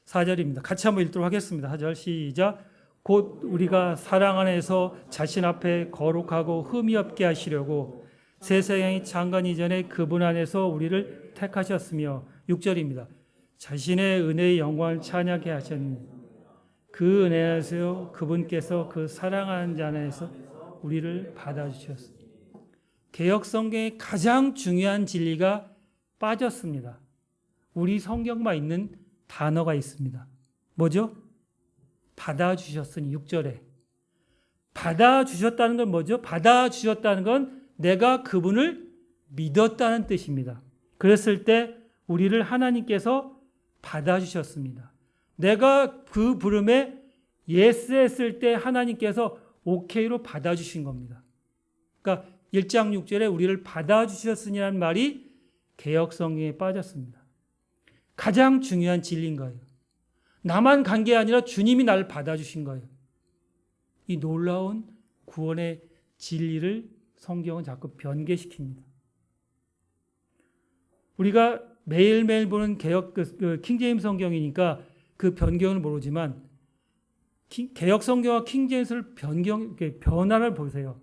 [SPEAKER 6] 4절입니다. 같이 한번 읽도록 하겠습니다. 4절 시작. 곧 우리가 사랑 안에서 자신 앞에 거룩하고 흠이 없게 하시려고 세상의 창건 이전에 그분 안에서 우리를 택하셨으며 6절입니다. 자신의 은혜의 영광을 찬양하게 하셨니 그 은혜 안에서 그분께서 그 사랑하는 자 안에서 우리를 받아주셨습니다. 개역 성경의 가장 중요한 진리가 빠졌습니다. 우리 성경만 있는 단어가 있습니다. 뭐죠? 받아주셨으니 6절에. 받아주셨다는 건 뭐죠? 받아주셨다는 건 내가 그분을 믿었다는 뜻입니다. 그랬을 때 우리를 하나님께서 받아주셨습니다. 내가 그 부름에 예스 했을 때 하나님께서 오케이로 받아주신 겁니다. 그러니까 1장 6절에 우리를 받아주셨으니라는 말이 개역 성경에 빠졌습니다. 가장 중요한 진리인 거예요. 나만 간 게 아니라 주님이 나를 받아주신 거예요. 이 놀라운 구원의 진리를 성경은 자꾸 변개시킵니다. 우리가 매일매일 보는 개역 킹제임스 성경이니까 그 변경을 모르지만 개역 성경과 킹제임스를 변화를 보세요.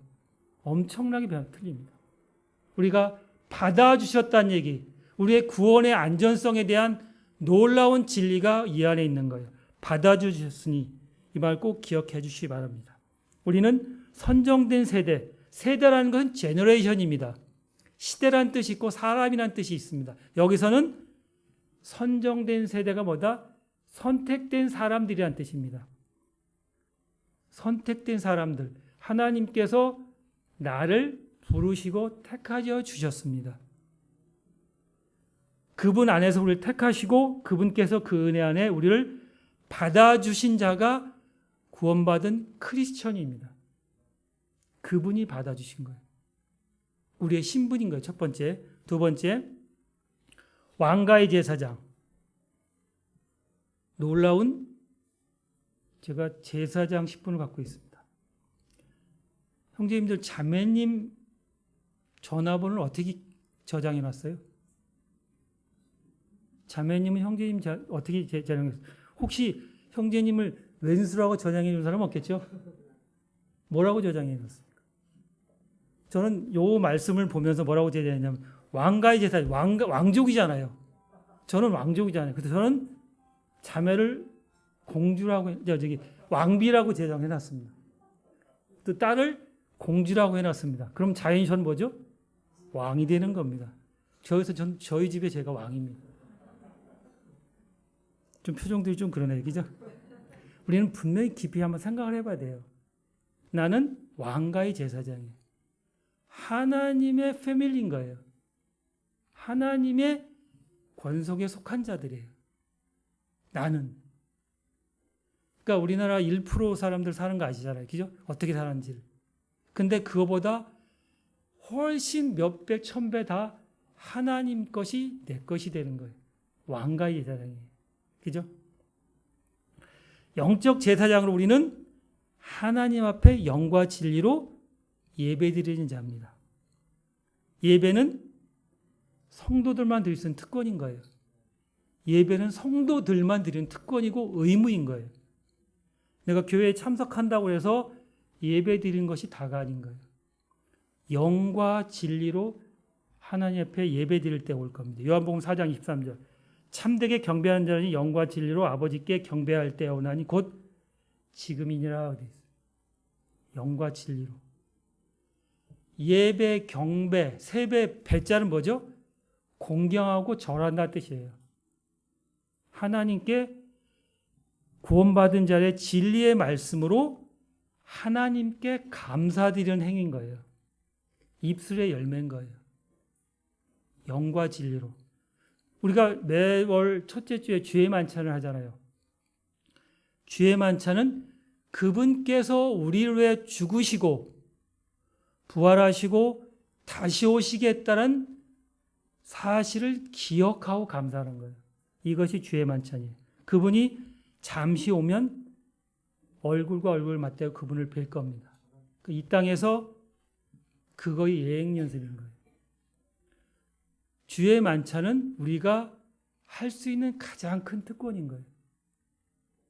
[SPEAKER 6] 엄청나게 틀립니다. 우리가 받아주셨다는 얘기, 우리의 구원의 안전성에 대한 놀라운 진리가 이 안에 있는 거예요. 받아주셨으니 이 말 꼭 기억해 주시기 바랍니다. 우리는 선정된 세대, 세대라는 것은 제너레이션입니다. 시대란 뜻이 있고 사람이란 뜻이 있습니다. 여기서는 선정된 세대가 뭐다? 선택된 사람들이란 뜻입니다. 선택된 사람들. 하나님께서 나를 부르시고 택하여 주셨습니다. 그분 안에서 우리를 택하시고 그분께서 그 은혜 안에 우리를 받아주신 자가 구원받은 크리스천입니다. 그분이 받아주신 거예요. 우리의 신분인 거예요. 첫 번째. 두 번째, 왕가의 제사장. 놀라운 제가 제사장 10분을 갖고 있습니다. 형제님들 자매님 전화번호를 어떻게 저장해 놨어요? 자매님은 형제님 어떻게 저장했어요? 혹시 형제님을 왼수라고 저장해 놓은 사람 없겠죠? 뭐라고 저장해 놨습니까? 저는 요 말씀을 보면서 뭐라고 저장했냐면 왕가의 제사, 왕족이잖아요. 저는 왕족이잖아요. 그래서 저는 자매를 공주라고 왕비라고 제정해 놨습니다. 또 딸을 공주라고 해놨습니다. 그럼 자연션 뭐죠? 왕이 되는 겁니다. 저기서 저희 집에 제가 왕입니다. 좀 표정들이 좀 그러네요. 그죠? 우리는 분명히 깊이 한번 생각을 해봐야 돼요. 나는 왕가의 제사장이에요. 하나님의 패밀리인 거예요. 하나님의 권속에 속한 자들이에요. 나는. 그러니까 우리나라 1% 사람들 사는 거 아시잖아요. 그죠? 어떻게 사는지를. 근데 그거보다 훨씬 몇 배, 1000배 다 하나님 것이 내 것이 되는 거예요. 왕가의 제사장이에요. 그죠? 영적 제사장으로 우리는 하나님 앞에 영과 진리로 예배드리는 자입니다. 예배는 성도들만 드릴 수 있는 특권인 거예요. 예배는 성도들만 드리는 특권이고 의무인 거예요. 내가 교회에 참석한다고 해서 예배 드리는 것이 다가 아닌 거예요. 영과 진리로 하나님 앞에 예배 드릴 때 올 겁니다. 요한복음 4장 23절. 참되게 경배하는 자는 영과 진리로 아버지께 경배할 때 오나니 곧 지금이니라. 영과 진리로. 예배, 경배, 세배, 배자는 뭐죠? 공경하고 절한다 뜻이에요. 하나님께 구원받은 자의 진리의 말씀으로 하나님께 감사드리는 행위인 거예요. 입술의 열매인 거예요. 영과 진리로. 우리가 매월 첫째 주에 주의 만찬을 하잖아요. 주의 만찬은 그분께서 우리를 위해 죽으시고 부활하시고 다시 오시겠다는 사실을 기억하고 감사하는 거예요. 이것이 주의 만찬이에요. 그분이 잠시 오면 얼굴과 얼굴을 맞대고 그분을 뵐 겁니다. 이 땅에서 그거의 예행 연습인 거예요. 주의 만찬은 우리가 할 수 있는 가장 큰 특권인 거예요.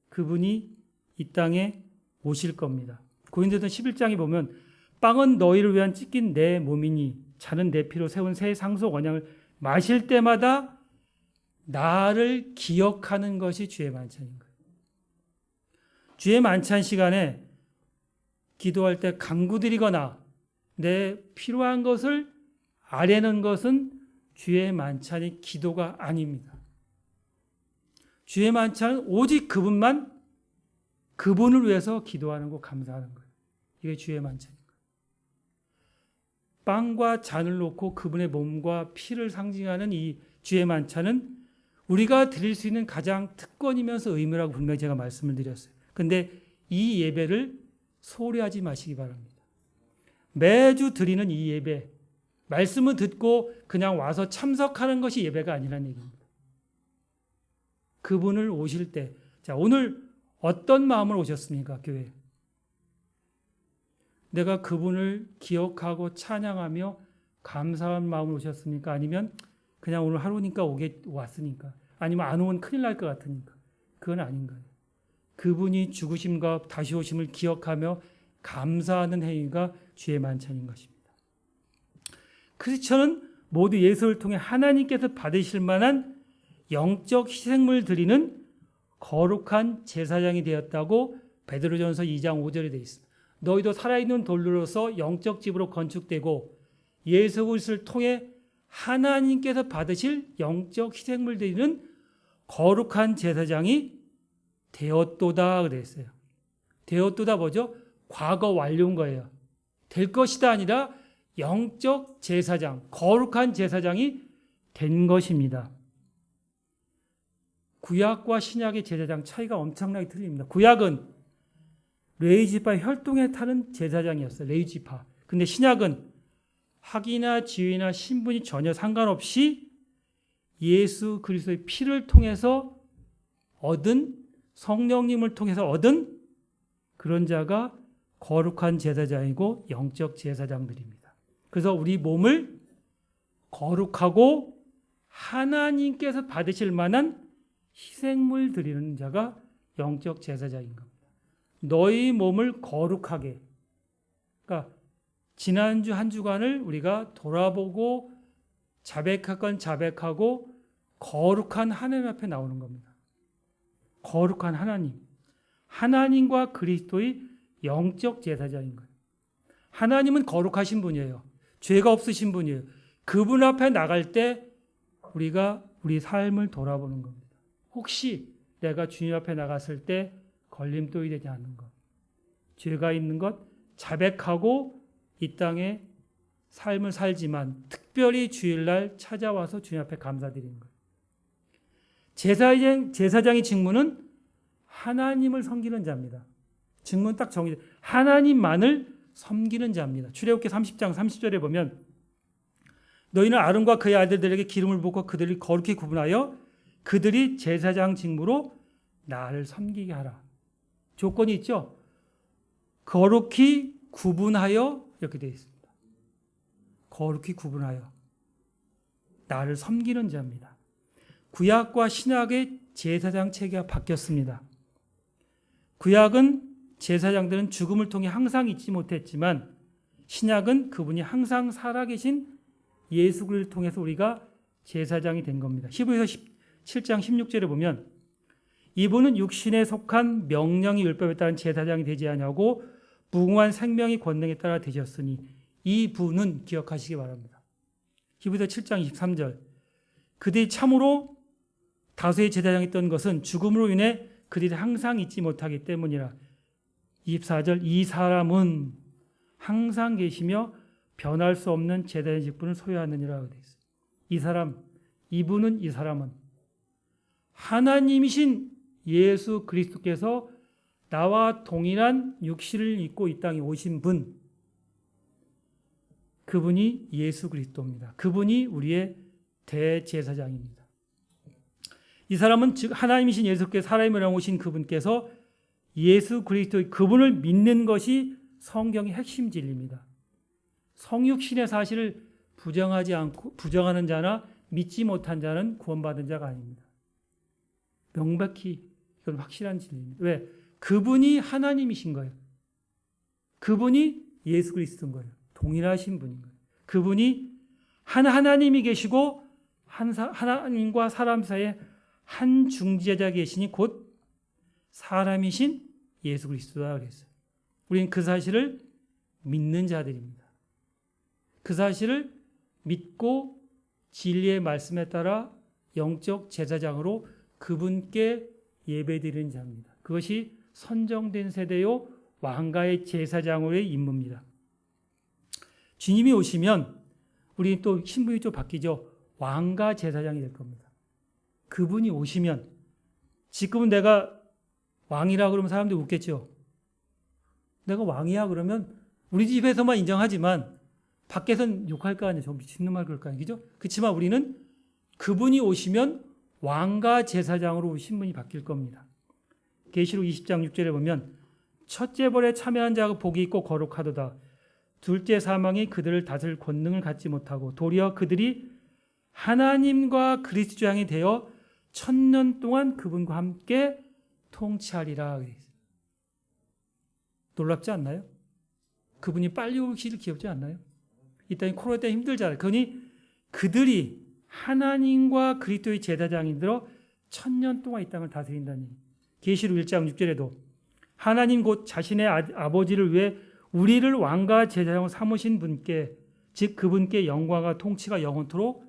[SPEAKER 6] 그분이 이 땅에 오실 겁니다. 고린도서 11장에 보면 빵은 너희를 위한 찢긴 내 몸이니 잔은 내 피로 세운 새 상속 언약을 마실 때마다 나를 기억하는 것이 주의 만찬인 거예요. 주의 만찬 시간에 기도할 때 간구드리거나 내 필요한 것을 아뢰는 것은 주의 만찬이 기도가 아닙니다. 주의 만찬은 오직 그분만 그분을 위해서 기도하는 거 감사하는 거예요. 이게 주의 만찬인 거예요. 빵과 잔을 놓고 그분의 몸과 피를 상징하는 이 주의 만찬은 우리가 드릴 수 있는 가장 특권이면서 의무라고 분명히 제가 말씀을 드렸어요. 근데 이 예배를 소홀히 하지 마시기 바랍니다. 매주 드리는 이 예배, 말씀을 듣고 그냥 와서 참석하는 것이 예배가 아니라는 얘기입니다. 그분을 오실 때, 자, 오늘 어떤 마음으로 오셨습니까, 교회? 내가 그분을 기억하고 찬양하며 감사한 마음으로 오셨습니까? 아니면 그냥 오늘 하루니까 왔으니까, 아니면 안 오면 큰일 날 것 같으니까. 그건 아닌 거예요. 그분이 죽으심과 다시 오심을 기억하며 감사하는 행위가 주의 만찬인 것입니다. 크리스천은 모두 예수를 통해 하나님께서 받으실 만한 영적 희생물 드리는 거룩한 제사장이 되었다고 베드로전서 2장 5절에 되어 있습니다. 너희도 살아있는 돌로서 영적 집으로 건축되고 예수 그리스도를 통해 하나님께서 받으실 영적 희생물 드리는 거룩한 제사장이 되었도다 그랬어요. 되었도다 뭐죠? 과거 완료인 거예요. 될 것이다 아니라 영적 제사장, 거룩한 제사장이 된 것입니다. 구약과 신약의 제사장 차이가 엄청나게 틀립니다. 구약은 레위지파 혈통에 타는 제사장이었어요. 레위지파. 근데 신약은 학이나 지위나 신분이 전혀 상관없이 예수 그리스도의 피를 통해서 얻은 성령님을 통해서 얻은 그런 자가 거룩한 제사장이고 영적 제사장들입니다. 그래서 우리 몸을 거룩하고 하나님께서 받으실 만한 희생물 드리는 자가 영적 제사장인 겁니다. 너희 몸을 거룩하게, 그러니까 지난주 한 주간을 우리가 돌아보고 자백할 건 자백하고 거룩한 하나님 앞에 나오는 겁니다. 거룩한 하나님, 하나님과 그리스도의 영적 제사장인 거예요. 하나님은 거룩하신 분이에요. 죄가 없으신 분이에요. 그분 앞에 나갈 때 우리가 우리 삶을 돌아보는 겁니다. 혹시 내가 주님 앞에 나갔을 때 걸림돌이 되지 않는 것, 죄가 있는 것 자백하고 이 땅에 삶을 살지만 특별히 주일날 찾아와서 주님 앞에 감사드리는 거예요. 제사장의 직무는 하나님을 섬기는 자입니다. 직무는 딱 정해져 하나님만을 섬기는 자입니다. 출애굽기 30장 30절에 보면 너희는 아론과 그의 아들들에게 기름을 붓고 그들을 거룩히 구분하여 그들이 제사장 직무로 나를 섬기게 하라. 조건이 있죠. 거룩히 구분하여 이렇게 되어 있습니다. 거룩히 구분하여 나를 섬기는 자입니다. 구약과 신약의 제사장 체계가 바뀌었습니다. 구약은 제사장들은 죽음을 통해 항상 잊지 못했지만 신약은 그분이 항상 살아계신 예수 그리스도를 통해서 우리가 제사장이 된 겁니다. 히브리서 7장 16절에 보면 이분은 육신에 속한 명령이 율법에 따른 제사장이 되지 아니하고 무궁한 생명의 권능에 따라 되셨으니 이 분은 기억하시기 바랍니다. 히브리서 7장 23절 그들이 참으로 다수의 제사장이 있던 것은 죽음으로 인해 그들이 항상 잊지 못하기 때문이라. 24절 이 사람은 항상 계시며 변할 수 없는 제사장 직분을 소유하느니라 되어 있어요. 이 사람, 이분은 이 사람은 하나님이신 예수 그리스도께서 나와 동일한 육신을 입고 이 땅에 오신 분, 그분이 예수 그리스도입니다. 그분이 우리의 대제사장입니다. 이 사람은 즉 하나님이신 예수께서 사람이라 오신 그분께서 예수 그리스도의 그분을 믿는 것이 성경의 핵심 진리입니다. 성육신의 사실을 부정하지 않고 부정하는 자나 믿지 못한 자는 구원받은 자가 아닙니다. 명백히 이건 확실한 진리입니다. 왜? 그분이 하나님이신 거예요. 그분이 예수 그리스도인 거예요. 동일하신 분인 거예요. 그분이 한 하나님이 계시고 하나님과 사람 사이에 한 중재자 계시니 곧 사람이신 예수 그리스도다 그랬어요. 우리는 그 사실을 믿는 자들입니다. 그 사실을 믿고 진리의 말씀에 따라 영적 제사장으로 그분께 예배드리는 자입니다. 그것이 선정된 세대요 왕가의 제사장으로의 임무입니다. 주님이 오시면 우리 또 신분이 좀 바뀌죠. 왕가 제사장이 될 겁니다. 그분이 오시면 지금은 내가 왕이라 그러면 사람들이 웃겠죠. 내가 왕이야 그러면 우리 집에서만 인정하지만 밖에선 욕할 거 아니에요. 저 미친놈 그럴 거 아니에요. 그죠? 그렇지만 우리는 그분이 오시면 왕가 제사장으로 우리 신분이 바뀔 겁니다. 계시록 20장 6절에 보면 첫째 벌에 참여한 자가 복이 있고 거룩하도다. 둘째 사망이 그들을 다스릴 권능을 갖지 못하고 도리어 그들이 하나님과 그리스도장이 되어 1000년 동안 그분과 함께 통치하리라. 놀랍지 않나요? 그분이 빨리 오시길 귀엽지 않나요? 이 땅이 코로나 때문에 힘들잖아요. 그러니 그들이 하나님과 그리스도의 제사장이 들어 1000년 동안 이 땅을 다스린다니. 계시록 1장 6절에도 하나님 곧 자신의 아버지를 위해 우리를 왕과 제사장으로 삼으신 분께 즉 그분께 영광과 통치가 영원토록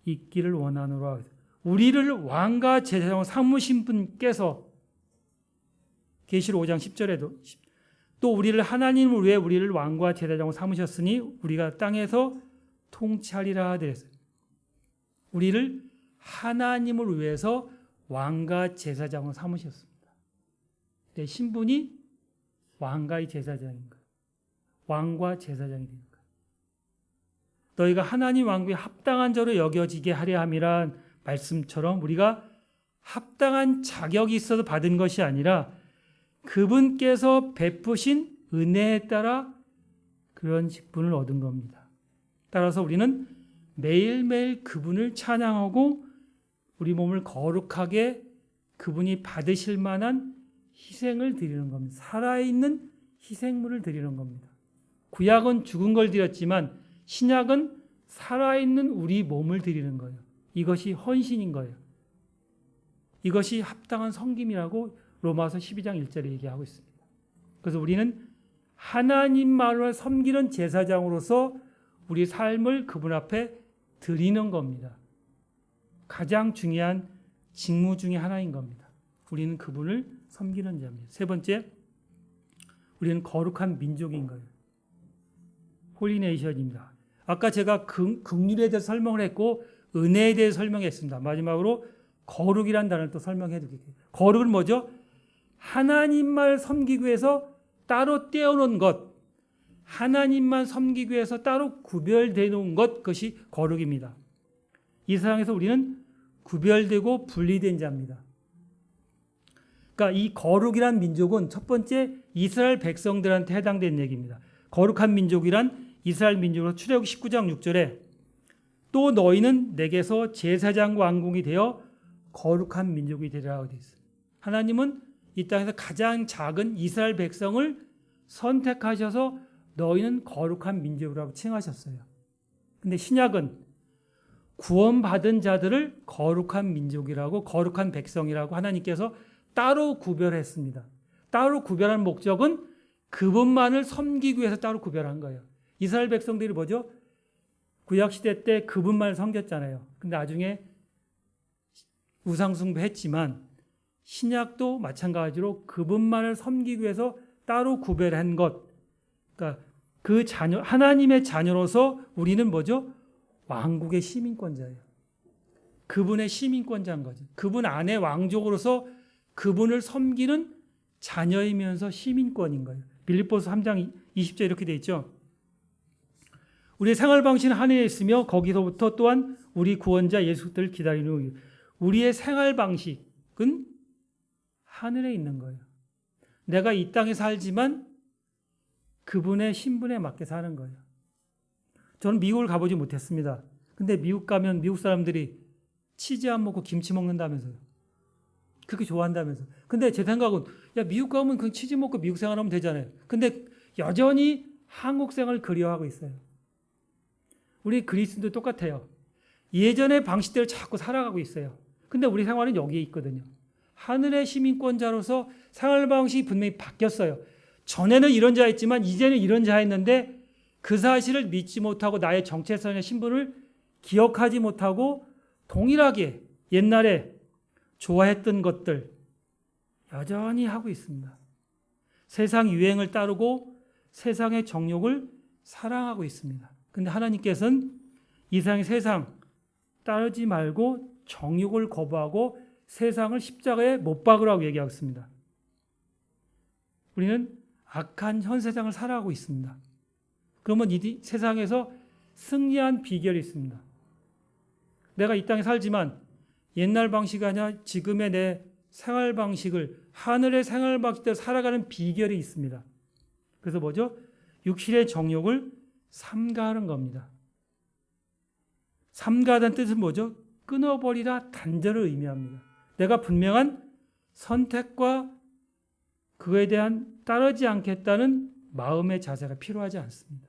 [SPEAKER 6] 있기를 원하노라. 우리를 왕과 제사장으로 삼으신 분께서 계시록 5장 10절에도 또 우리를 하나님을 위해 우리를 왕과 제사장으로 삼으셨으니 우리가 땅에서 통치하리라 하더랬어요. 우리를 하나님을 위해서 왕과 제사장으로 삼으셨습니다. 내 신분이 왕가의 제사장인 거예요. 왕과 제사장이 되는 거예요. 너희가 하나님 왕국에 합당한 자로 여겨지게 하려 함이란 말씀처럼 우리가 합당한 자격이 있어서 받은 것이 아니라 그분께서 베푸신 은혜에 따라 그런 직분을 얻은 겁니다. 따라서 우리는 매일매일 그분을 찬양하고 우리 몸을 거룩하게 그분이 받으실 만한 희생을 드리는 겁니다. 살아있는 희생물을 드리는 겁니다. 구약은 죽은 걸 드렸지만 신약은 살아있는 우리 몸을 드리는 거예요. 이것이 헌신인 거예요. 이것이 합당한 섬김이라고 로마서 12장 1절에 얘기하고 있습니다. 그래서 우리는 하나님만을 섬기는 제사장으로서 우리 삶을 그분 앞에 드리는 겁니다. 가장 중요한 직무 중에 하나인 겁니다. 우리는 그분을 섬기는 자입니다. 세 번째, 우리는 거룩한 민족인 거예요. 홀리네이션입니다. 아까 제가 긍휼에 대해서 설명을 했고 은혜에 대해서 설명했습니다. 마지막으로 거룩이라는 단어를 또 설명해 드릴게요. 거룩은 뭐죠? 하나님만 섬기기 위해서 따로 떼어놓은 것, 하나님만 섬기기 위해서 따로 구별되어 놓은 것, 그것이 거룩입니다. 이 세상에서 우리는 구별되고 분리된 자입니다. 그러니까 이 거룩이란 민족은 첫 번째 이스라엘 백성들한테 해당되는 얘기입니다. 거룩한 민족이란 이스라엘 민족으로 출애굽 19장 6절에 또 너희는 내게서 제사장과 왕궁이 되어 거룩한 민족이 되리라고 되어 있어요. 하나님은 이 땅에서 가장 작은 이스라엘 백성을 선택하셔서 너희는 거룩한 민족이라고 칭하셨어요. 근데 신약은 구원받은 자들을 거룩한 민족이라고 거룩한 백성이라고 하나님께서 따로 구별했습니다. 따로 구별한 목적은 그분만을 섬기기 위해서 따로 구별한 거예요. 이스라엘 백성들이 뭐죠? 구약시대 때 그분만을 섬겼잖아요. 근데 나중에 우상숭배 했지만 신약도 마찬가지로 그분만을 섬기기 위해서 따로 구별한 것. 그러니까 그 자녀, 하나님의 자녀로서 우리는 뭐죠? 왕국의 시민권자예요. 그분의 시민권자인 거죠. 그분 안에 왕족으로서 그분을 섬기는 자녀이면서 시민권인 거예요. 빌립보서 3장 20절 이렇게 돼 있죠. 우리의 생활 방식은 하늘에 있으며 거기서부터 또한 우리 구원자 예수 그리스도를 기다리는 우리의 생활 방식은 하늘에 있는 거예요. 내가 이 땅에 살지만 그분의 신분에 맞게 사는 거예요. 저는 미국을 가보지 못했습니다. 근데 미국 가면 미국 사람들이 치즈 안 먹고 김치 먹는다면서요. 그렇게 좋아한다면서. 근데 제 생각은 야 미국 가면 그냥 치즈 먹고 미국 생활하면 되잖아요. 근데 여전히 한국 생활을 그리워하고 있어요. 우리 그리스도도 똑같아요. 예전의 방식대로 자꾸 살아가고 있어요. 근데 우리 생활은 여기에 있거든요. 하늘의 시민권자로서 생활 방식이 분명히 바뀌었어요. 전에는 이런 자였지만 이제는 이런 자였는데 그 사실을 믿지 못하고 나의 정체성의 신분을 기억하지 못하고 동일하게 옛날에 좋아했던 것들 여전히 하고 있습니다. 세상 유행을 따르고 세상의 정욕을 사랑하고 있습니다. 근데 하나님께서는 이 세상 따르지 말고 정욕을 거부하고 세상을 십자가에 못 박으라고 얘기하고 있습니다. 우리는 악한 현 세상을 살아가고 있습니다. 그러면 이 세상에서 승리한 비결이 있습니다. 내가 이 땅에 살지만 옛날 방식이 아니라 지금의 내 생활 방식을 하늘의 생활 방식대로 살아가는 비결이 있습니다. 그래서 뭐죠? 육신의 정욕을 삼가하는 겁니다. 삼가하다는 뜻은 뭐죠? 끊어버리라 단절을 의미합니다. 내가 분명한 선택과 그거에 대한 따르지 않겠다는 마음의 자세가 필요하지 않습니다.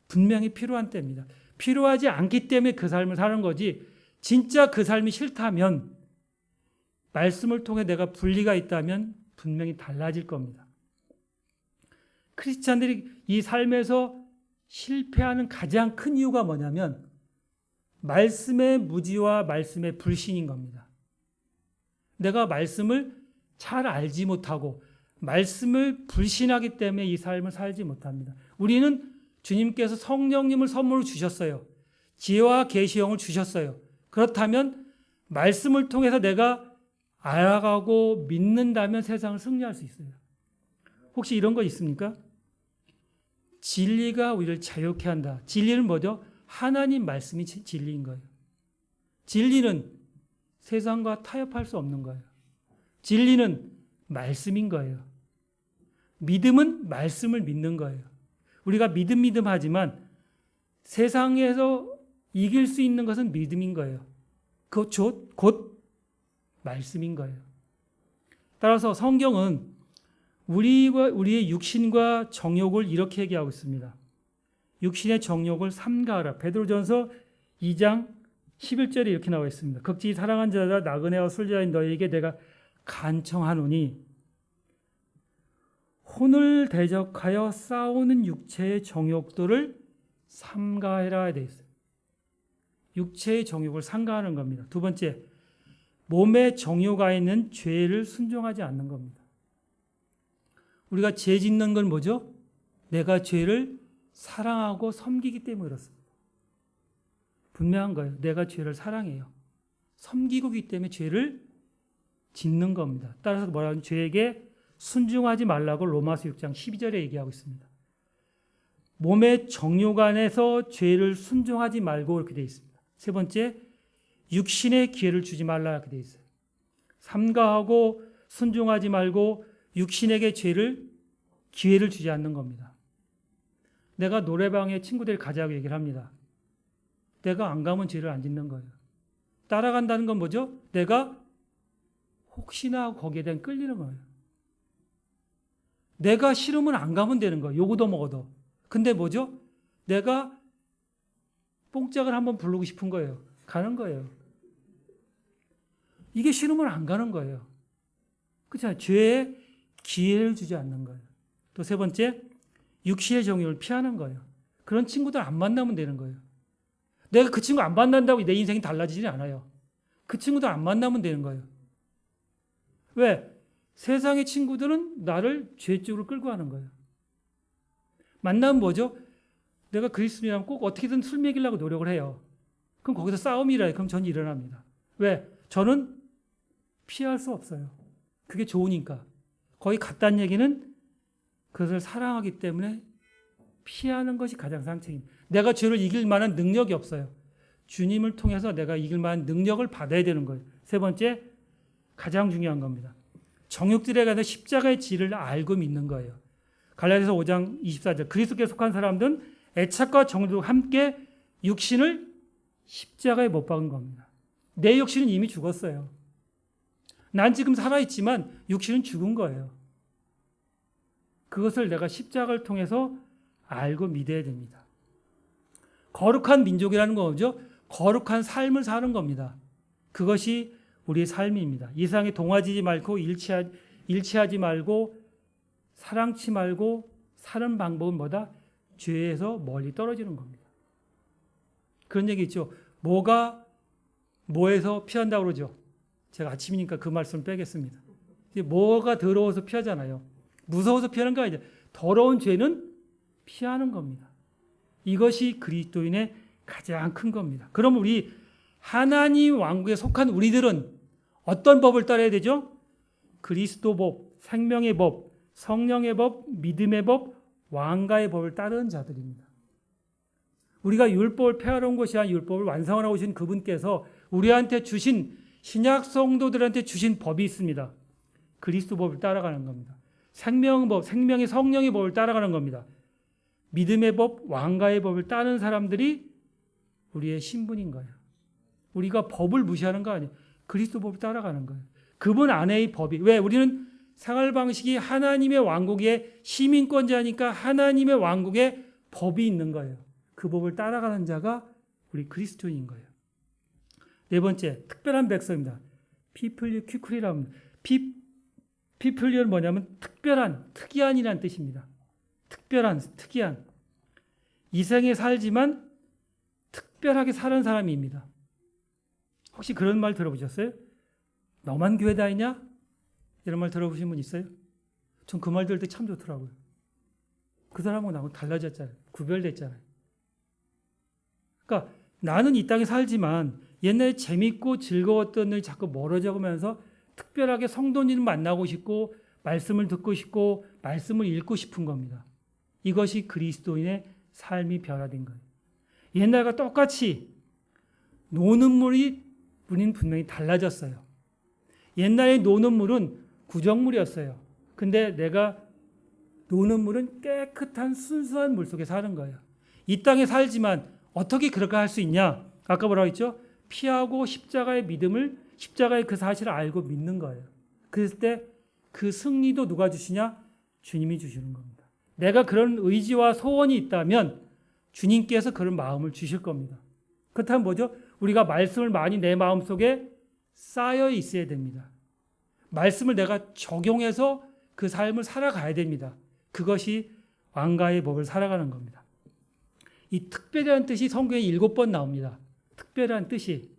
[SPEAKER 6] 분명히 필요한 때입니다. 필요하지 않기 때문에 그 삶을 사는 거지 진짜 그 삶이 싫다면 말씀을 통해 내가 분리가 있다면 분명히 달라질 겁니다. 크리스찬들이 이 삶에서 실패하는 가장 큰 이유가 뭐냐면 말씀의 무지와 말씀의 불신인 겁니다. 내가 말씀을 잘 알지 못하고 말씀을 불신하기 때문에 이 삶을 살지 못합니다. 우리는 주님께서 성령님을 선물로 주셨어요. 지혜와 계시형을 주셨어요. 그렇다면 말씀을 통해서 내가 알아가고 믿는다면 세상을 승리할 수 있어요. 혹시 이런 거 있습니까? 진리가 우리를 자유케 한다. 진리는 뭐죠? 하나님 말씀이 진리인 거예요. 진리는 세상과 타협할 수 없는 거예요. 진리는 말씀인 거예요. 믿음은 말씀을 믿는 거예요. 우리가 믿음 하지만 세상에서 이길 수 있는 것은 믿음인 거예요. 곧 말씀인 거예요. 따라서 성경은 우리의 육신과 정욕을 이렇게 얘기하고 있습니다. 육신의 정욕을 삼가하라. 베드로전서 2장 11절에 이렇게 나와 있습니다. 극진히 사랑한 자들아 나그네와 술자인 너희에게 내가 간청하노니 혼을 대적하여 싸우는 육체의 정욕들을 삼가해라 되어 있어요. 육체의 정욕을 삼가하는 겁니다. 두 번째, 몸의 정욕에 있는 죄를 순종하지 않는 겁니다. 우리가 죄 짓는 건 뭐죠? 내가 죄를 사랑하고 섬기기 때문에 그렇습니다. 분명한 거예요. 내가 죄를 사랑해요. 섬기고 있기 때문에 죄를 짓는 겁니다. 따라서 뭐라고 하면 죄에게 순종하지 말라고 로마서 6장 12절에 얘기하고 있습니다. 몸의 정욕 안에서 죄를 순종하지 말고 이렇게 되어 있습니다. 세 번째, 육신의 기회를 주지 말라 이렇게 되어 있어요. 삼가하고 순종하지 말고 육신에게 기회를 주지 않는 겁니다. 내가 노래방에 친구들이 가자고 얘기를 합니다. 내가 안 가면 죄를 안 짓는 거예요. 따라간다는 건 뭐죠? 내가 혹시나 거기에 대한 끌리는 거예요. 내가 싫으면 안 가면 되는 거예요. 요거도 먹어도. 근데 뭐죠? 내가 뽕짝을 한번 부르고 싶은 거예요. 가는 거예요. 이게 싫으면 안 가는 거예요. 그렇잖아요. 죄에 기회를 주지 않는 거예요. 또 세 번째, 육신의 정욕을 피하는 거예요. 그런 친구들 안 만나면 되는 거예요. 내가 그 친구 안 만난다고 내 인생이 달라지지 않아요. 그 친구들 안 만나면 되는 거예요. 왜? 세상의 친구들은 나를 죄 쪽으로 끌고 가는 거예요. 만나면 뭐죠? 내가 그리스도인이라면 꼭 어떻게든 술 먹이려고 노력을 해요. 그럼 거기서 싸움이 일어나요. 그럼 전이 일어납니다. 왜? 저는 피할 수 없어요. 그게 좋으니까. 거기 갔다는 얘기는 그것을 사랑하기 때문에 피하는 것이 가장 상책입니다. 내가 죄를 이길 만한 능력이 없어요. 주님을 통해서 내가 이길 만한 능력을 받아야 되는 거예요. 세 번째, 가장 중요한 겁니다. 정욕들에 관해서 십자가의 질을 알고 믿는 거예요. 갈라디아서 5장 24절 그리스도께 속한 사람들은 애착과 정욕과 함께 육신을 십자가에 못 박은 겁니다. 내 육신은 이미 죽었어요. 난 지금 살아있지만 육신은 죽은 거예요. 그것을 내가 십자가를 통해서 알고 믿어야 됩니다. 거룩한 민족이라는 건 뭐죠? 거룩한 삶을 사는 겁니다. 그것이 우리의 삶입니다. 이 세상에 동화지지 말고 일치하지 말고 사랑치 말고 사는 방법은 뭐다? 죄에서 멀리 떨어지는 겁니다. 그런 얘기 있죠. 뭐가 뭐에서 피한다고 그러죠. 제가 아침이니까 그 말씀을 빼겠습니다. 뭐가 더러워서 피하잖아요. 무서워서 피하는 거 아니죠. 더러운 죄는 피하는 겁니다. 이것이 그리스도인의 가장 큰 겁니다. 그럼 우리 하나님 왕국에 속한 우리들은 어떤 법을 따라야 되죠? 그리스도 법, 생명의 법, 성령의 법, 믿음의 법, 왕가의 법을 따르는 자들입니다. 우리가 율법을 폐하러 온 것이 아니라 율법을 완성하러 오신 그분께서 우리한테 주신 신약 성도들한테 주신 법이 있습니다. 그리스도 법을 따라가는 겁니다. 생명의 법, 생명의 성령의 법을 따라가는 겁니다. 믿음의 법, 왕가의 법을 따르는 사람들이 우리의 신분인 거예요. 우리가 법을 무시하는 거 아니에요. 그리스도 법을 따라가는 거예요. 그분 안에의 법이. 왜? 우리는 생활 방식이 하나님의 왕국의 시민권자니까 하나님의 왕국의 법이 있는 거예요. 그 법을 따라가는 자가 우리 그리스도인인 거예요. 네 번째, 특별한 백성입니다. 피플류 퀴클이라고 합니다. 피플류는 뭐냐면 특별한, 특이한이라는 뜻입니다. 특별한, 특이한. 이 생에 살지만 특별하게 사는 사람입니다. 혹시 그런 말 들어보셨어요? 너만 교회 다니냐? 이런 말 들어보신 분 있어요? 전 그 말 들을 때 참 좋더라고요. 그 사람하고 나하고 달라졌잖아요. 구별됐잖아요. 그러니까 나는 이 땅에 살지만 옛날에 재밌고 즐거웠던 일 자꾸 멀어져가면서 특별하게 성도님을 만나고 싶고 말씀을 듣고 싶고 말씀을 읽고 싶은 겁니다. 이것이 그리스도인의 삶이 변화된 거예요. 옛날과 똑같이 노는 물이 우리는 분명히 달라졌어요. 옛날에 노는 물은 구정물이었어요. 근데 내가 노는 물은 깨끗한 순수한 물 속에 사는 거예요. 이 땅에 살지만 어떻게 그렇게 할 수 있냐? 아까 뭐라고 했죠? 피하고 십자가의 믿음을, 십자가의 그 사실을 알고 믿는 거예요. 그랬을 때 그 승리도 누가 주시냐? 주님이 주시는 겁니다. 내가 그런 의지와 소원이 있다면 주님께서 그런 마음을 주실 겁니다. 그렇다면 뭐죠? 우리가 말씀을 많이 내 마음속에 쌓여 있어야 됩니다. 말씀을 내가 적용해서 그 삶을 살아가야 됩니다. 그것이 왕가의 법을 살아가는 겁니다. 이 특별한 뜻이 성경에 7번 나옵니다. 특별한 뜻이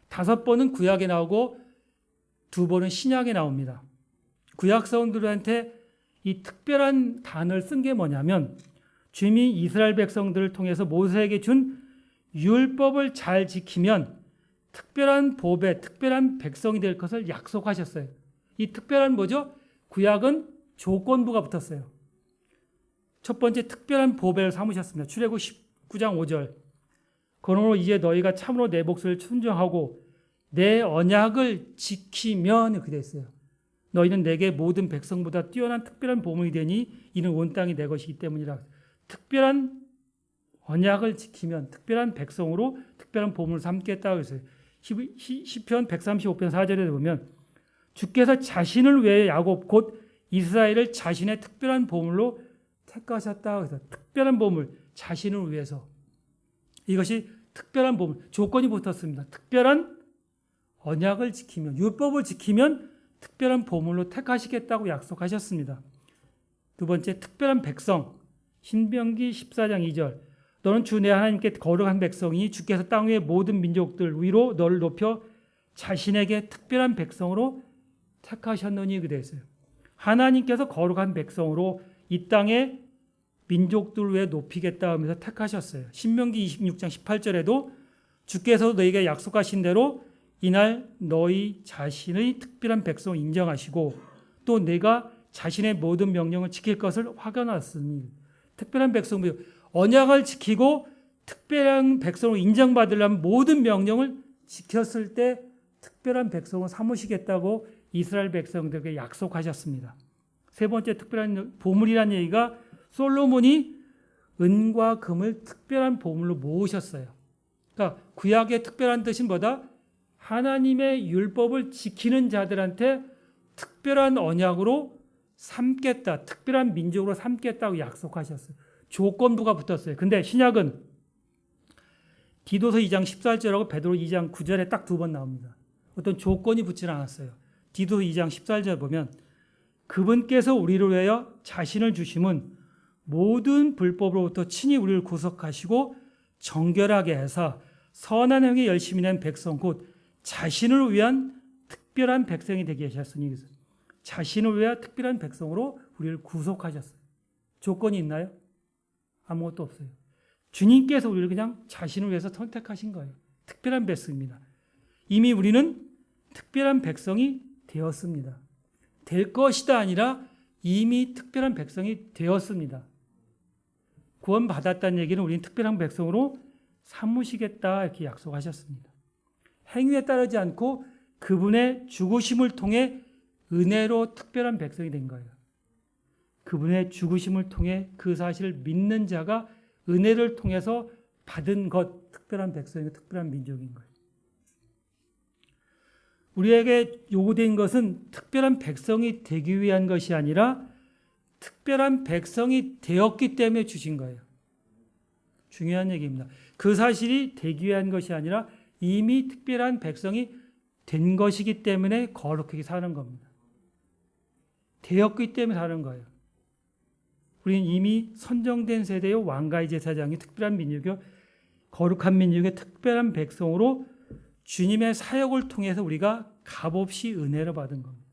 [SPEAKER 6] 5번은 구약에 나오고 2번은 신약에 나옵니다. 구약 성도들한테 이 특별한 단어를 쓴 게 뭐냐면 주님이 이스라엘 백성들을 통해서 모세에게 준 율법을 잘 지키면 특별한 법에 특별한 백성이 될 것을 약속하셨어요. 이 특별한 뭐죠? 구약은 조건부가 붙었어요. 첫 번째 특별한 법을 삼으셨습니다. 출애굽 19장 5절. 그러므로 이제 너희가 참으로 내 목소리를 순종하고 내 언약을 지키면 그렇게 됐어요. 너희는 내게 모든 백성보다 뛰어난 특별한 보물이 되니 이는 온 땅이 내 것이기 때문이라. 특별한 언약을 지키면 특별한 백성으로 특별한 보물을 삼겠다고 했어요. 시편 135편 4절에 보면 주께서 자신을 위해 야곱 곧 이스라엘을 자신의 특별한 보물로 택하셨다고 해서 특별한 보물, 자신을 위해서. 이것이 특별한 보물, 조건이 붙었습니다. 특별한 언약을 지키면, 율법을 지키면 특별한 보물로 택하시겠다고 약속하셨습니다. 두 번째, 특별한 백성. 신명기 14장 2절. 너는 주 내 하나님께 거룩한 백성이니 주께서 땅 위의 모든 민족들 위로 너를 높여 자신에게 특별한 백성으로 택하셨느니 그래 있어요. 하나님께서 거룩한 백성으로 이 땅에 민족들 위에 높이겠다 하면서 택하셨어요. 신명기 26장 18절에도 주께서 너희에게 약속하신 대로 이날 너희 자신의 특별한 백성을 인정하시고 또 내가 자신의 모든 명령을 지킬 것을 확언하였으니 특별한 백성이요 언약을 지키고 특별한 백성으로 인정받으려면 모든 명령을 지켰을 때 특별한 백성을 삼으시겠다고 이스라엘 백성들에게 약속하셨습니다. 세 번째 특별한 보물이라는 얘기가 솔로몬이 은과 금을 특별한 보물로 모으셨어요. 그러니까 구약의 특별한 뜻은 뭐다? 하나님의 율법을 지키는 자들한테 특별한 언약으로 삼겠다. 특별한 민족으로 삼겠다고 약속하셨어요. 조건부가 붙었어요. 근데 신약은 디도서 2장 14절하고 베드로 2장 9절에 딱 두 번 나옵니다. 어떤 조건이 붙지는 않았어요. 디도서 2장 14절 보면 그분께서 우리를 위하여 자신을 주심은 모든 불법으로부터 친히 우리를 구속하시고 정결하게 해서 선한 행위에 열심히 낸 백성 곧 자신을 위한 특별한 백성이 되게 하셨으니 자신을 위한 특별한 백성으로 우리를 구속하셨어요. 조건이 있나요? 아무것도 없어요. 주님께서 우리를 그냥 자신을 위해서 선택하신 거예요. 특별한 백성입니다. 이미 우리는 특별한 백성이 되었습니다. 될 것이다 아니라 이미 특별한 백성이 되었습니다. 구원받았다는 얘기는 우리는 특별한 백성으로 삼으시겠다 이렇게 약속하셨습니다. 행위에 따르지 않고 그분의 죽으심을 통해 은혜로 특별한 백성이 된 거예요. 그분의 죽으심을 통해 그 사실을 믿는 자가 은혜를 통해서 받은 것, 특별한 백성이고 특별한 민족인 거예요. 우리에게 요구된 것은 특별한 백성이 되기 위한 것이 아니라 특별한 백성이 되었기 때문에 주신 거예요. 중요한 얘기입니다. 그 사실이 되기 위한 것이 아니라 이미 특별한 백성이 된 것이기 때문에 거룩하게 사는 겁니다. 되었기 때문에 사는 거예요. 우리는 이미 선정된 세대의 왕가의 제사장이 특별한 민족이요 거룩한 민족의 특별한 백성으로 주님의 사역을 통해서 우리가 값없이 은혜를 받은 겁니다.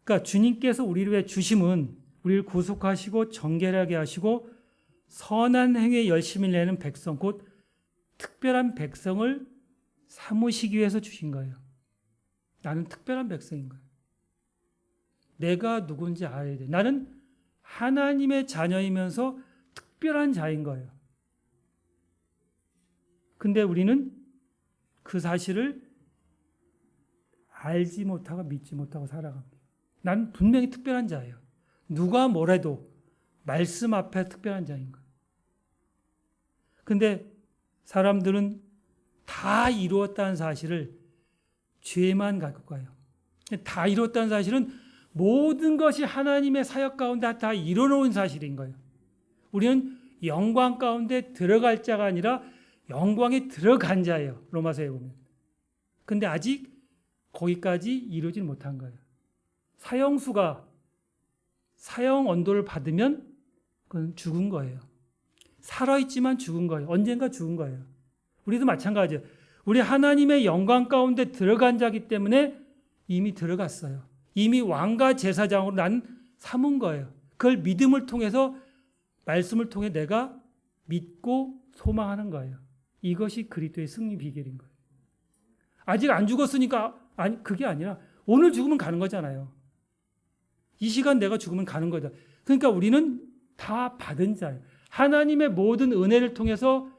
[SPEAKER 6] 그러니까 주님께서 우리를 위해 주심은 우리를 구속하시고 정결하게 하시고 선한 행위에 열심히 내는 백성 곧 특별한 백성을 삼으시기 위해서 주신 거예요. 나는 특별한 백성인 거예요. 내가 누군지 알아야 돼. 나는 하나님의 자녀이면서 특별한 자인 거예요. 근데 우리는 그 사실을 알지 못하고 믿지 못하고 살아갑니다. 난 분명히 특별한 자예요. 누가 뭐래도 말씀 앞에 특별한 자인 거예요. 근데 사람들은 다 이루었다는 사실을 죄만 갖고 가요. 다 이루었다는 사실은 모든 것이 하나님의 사역 가운데 다 이뤄놓은 사실인 거예요. 우리는 영광 가운데 들어갈 자가 아니라 영광에 들어간 자예요. 로마서에 보면. 근데 아직 거기까지 이루지 못한 거예요. 사형수가 사형 언도를 받으면 그건 죽은 거예요. 살아있지만 죽은 거예요. 언젠가 죽은 거예요. 우리도 마찬가지예요. 우리 하나님의 영광 가운데 들어간 자기 때문에 이미 들어갔어요. 이미 왕과 제사장으로 난 삼은 거예요. 그걸 믿음을 통해서 말씀을 통해 내가 믿고 소망하는 거예요. 이것이 그리스도의 승리 비결인 거예요. 아직 안 죽었으니까 아니 그게 아니라 오늘 죽으면 가는 거잖아요. 이 시간 내가 죽으면 가는 거다. 그러니까 우리는 다 받은 자예요. 하나님의 모든 은혜를 통해서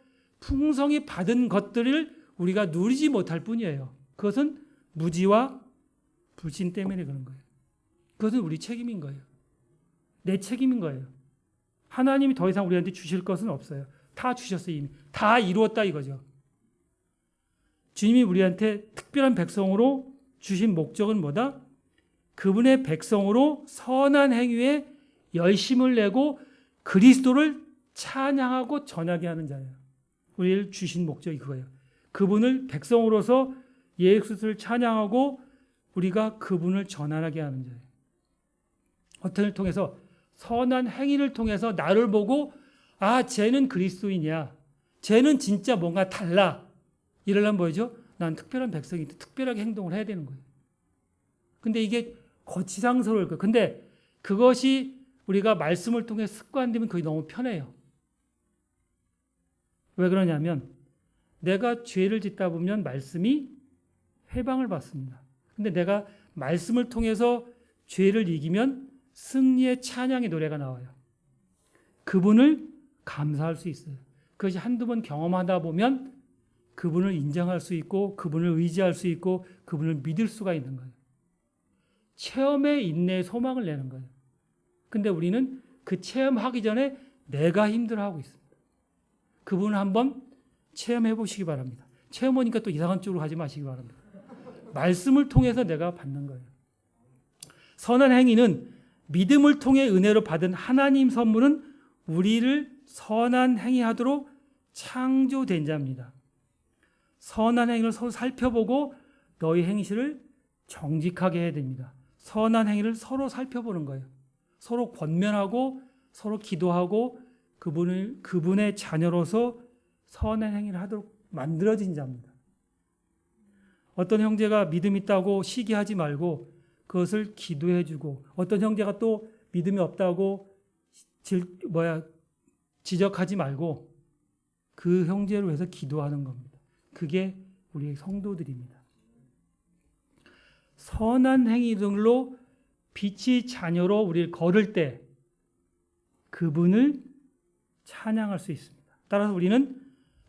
[SPEAKER 6] 풍성히 받은 것들을 우리가 누리지 못할 뿐이에요. 그것은 무지와 불신 때문에 그런 거예요. 그것은 우리 책임인 거예요. 내 책임인 거예요. 하나님이 더 이상 우리한테 주실 것은 없어요. 다 주셨어요. 이미. 다 이루었다 이거죠. 주님이 우리한테 특별한 백성으로 주신 목적은 뭐다? 그분의 백성으로 선한 행위에 열심을 내고 그리스도를 찬양하고 전하게 하는 자예요. 우리를 주신 목적이 그거예요. 그분을 백성으로서 예수를 찬양하고 우리가 그분을 전하게 하는 자예요. 어떤 일 통해서 선한 행위를 통해서 나를 보고 아 쟤는 그리스도인이야. 쟤는 진짜 뭔가 달라. 이러려면 뭐죠? 난 특별한 백성인데 특별하게 행동을 해야 되는 거예요. 근데 이게 거치장스러울 거예요. 근데 그것이 우리가 말씀을 통해 습관되면 그게 너무 편해요. 왜 그러냐면 내가 죄를 짓다 보면 말씀이 해방을 받습니다. 근데 내가 말씀을 통해서 죄를 이기면 승리의 찬양의 노래가 나와요. 그분을 감사할 수 있어요. 그것이 한두 번 경험하다 보면 그분을 인정할 수 있고 그분을 의지할 수 있고 그분을 믿을 수가 있는 거예요. 체험에 인내의 소망을 내는 거예요. 근데 우리는 그 체험하기 전에 내가 힘들어하고 있습니다. 그분을 한번 체험해 보시기 바랍니다. 체험 오니까 또 이상한 쪽으로 가지 마시기 바랍니다. 말씀을 통해서 내가 받는 거예요. 선한 행위는 믿음을 통해 은혜로 받은 하나님 선물은 우리를 선한 행위하도록 창조된 자입니다. 선한 행위를 서로 살펴보고 너희 행실을 정직하게 해야 됩니다. 선한 행위를 서로 살펴보는 거예요. 서로 권면하고 서로 기도하고 그분의 자녀로서 선한 행위를 하도록 만들어진 자입니다. 어떤 형제가 믿음 있다고 시기하지 말고 그것을 기도해주고 어떤 형제가 또 믿음이 없다고 지적하지 말고 그 형제를 위해서 기도하는 겁니다. 그게 우리의 성도들입니다. 선한 행위들로 빛의 자녀로 우리를 걸을 때 그분을 찬양할 수 있습니다. 따라서 우리는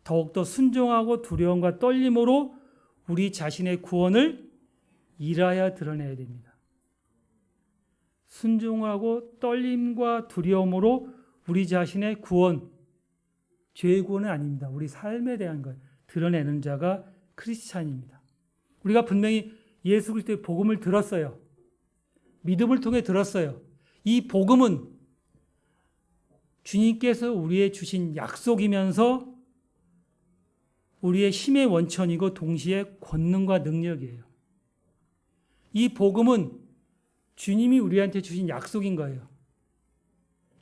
[SPEAKER 6] 더욱더 순종하고 두려움과 떨림으로 우리 자신의 구원을 일하여 드러내야 됩니다. 순종하고 떨림과 두려움으로 우리 자신의 구원, 죄의 구원은 아닙니다. 우리 삶에 대한 걸 드러내는 자가 크리스찬입니다. 우리가 분명히 예수 그리스도의 복음을 들었어요. 믿음을 통해 들었어요. 이 복음은 주님께서 우리의 주신 약속이면서 우리의 힘의 원천이고 동시에 권능과 능력이에요. 이 복음은 주님이 우리한테 주신 약속인 거예요.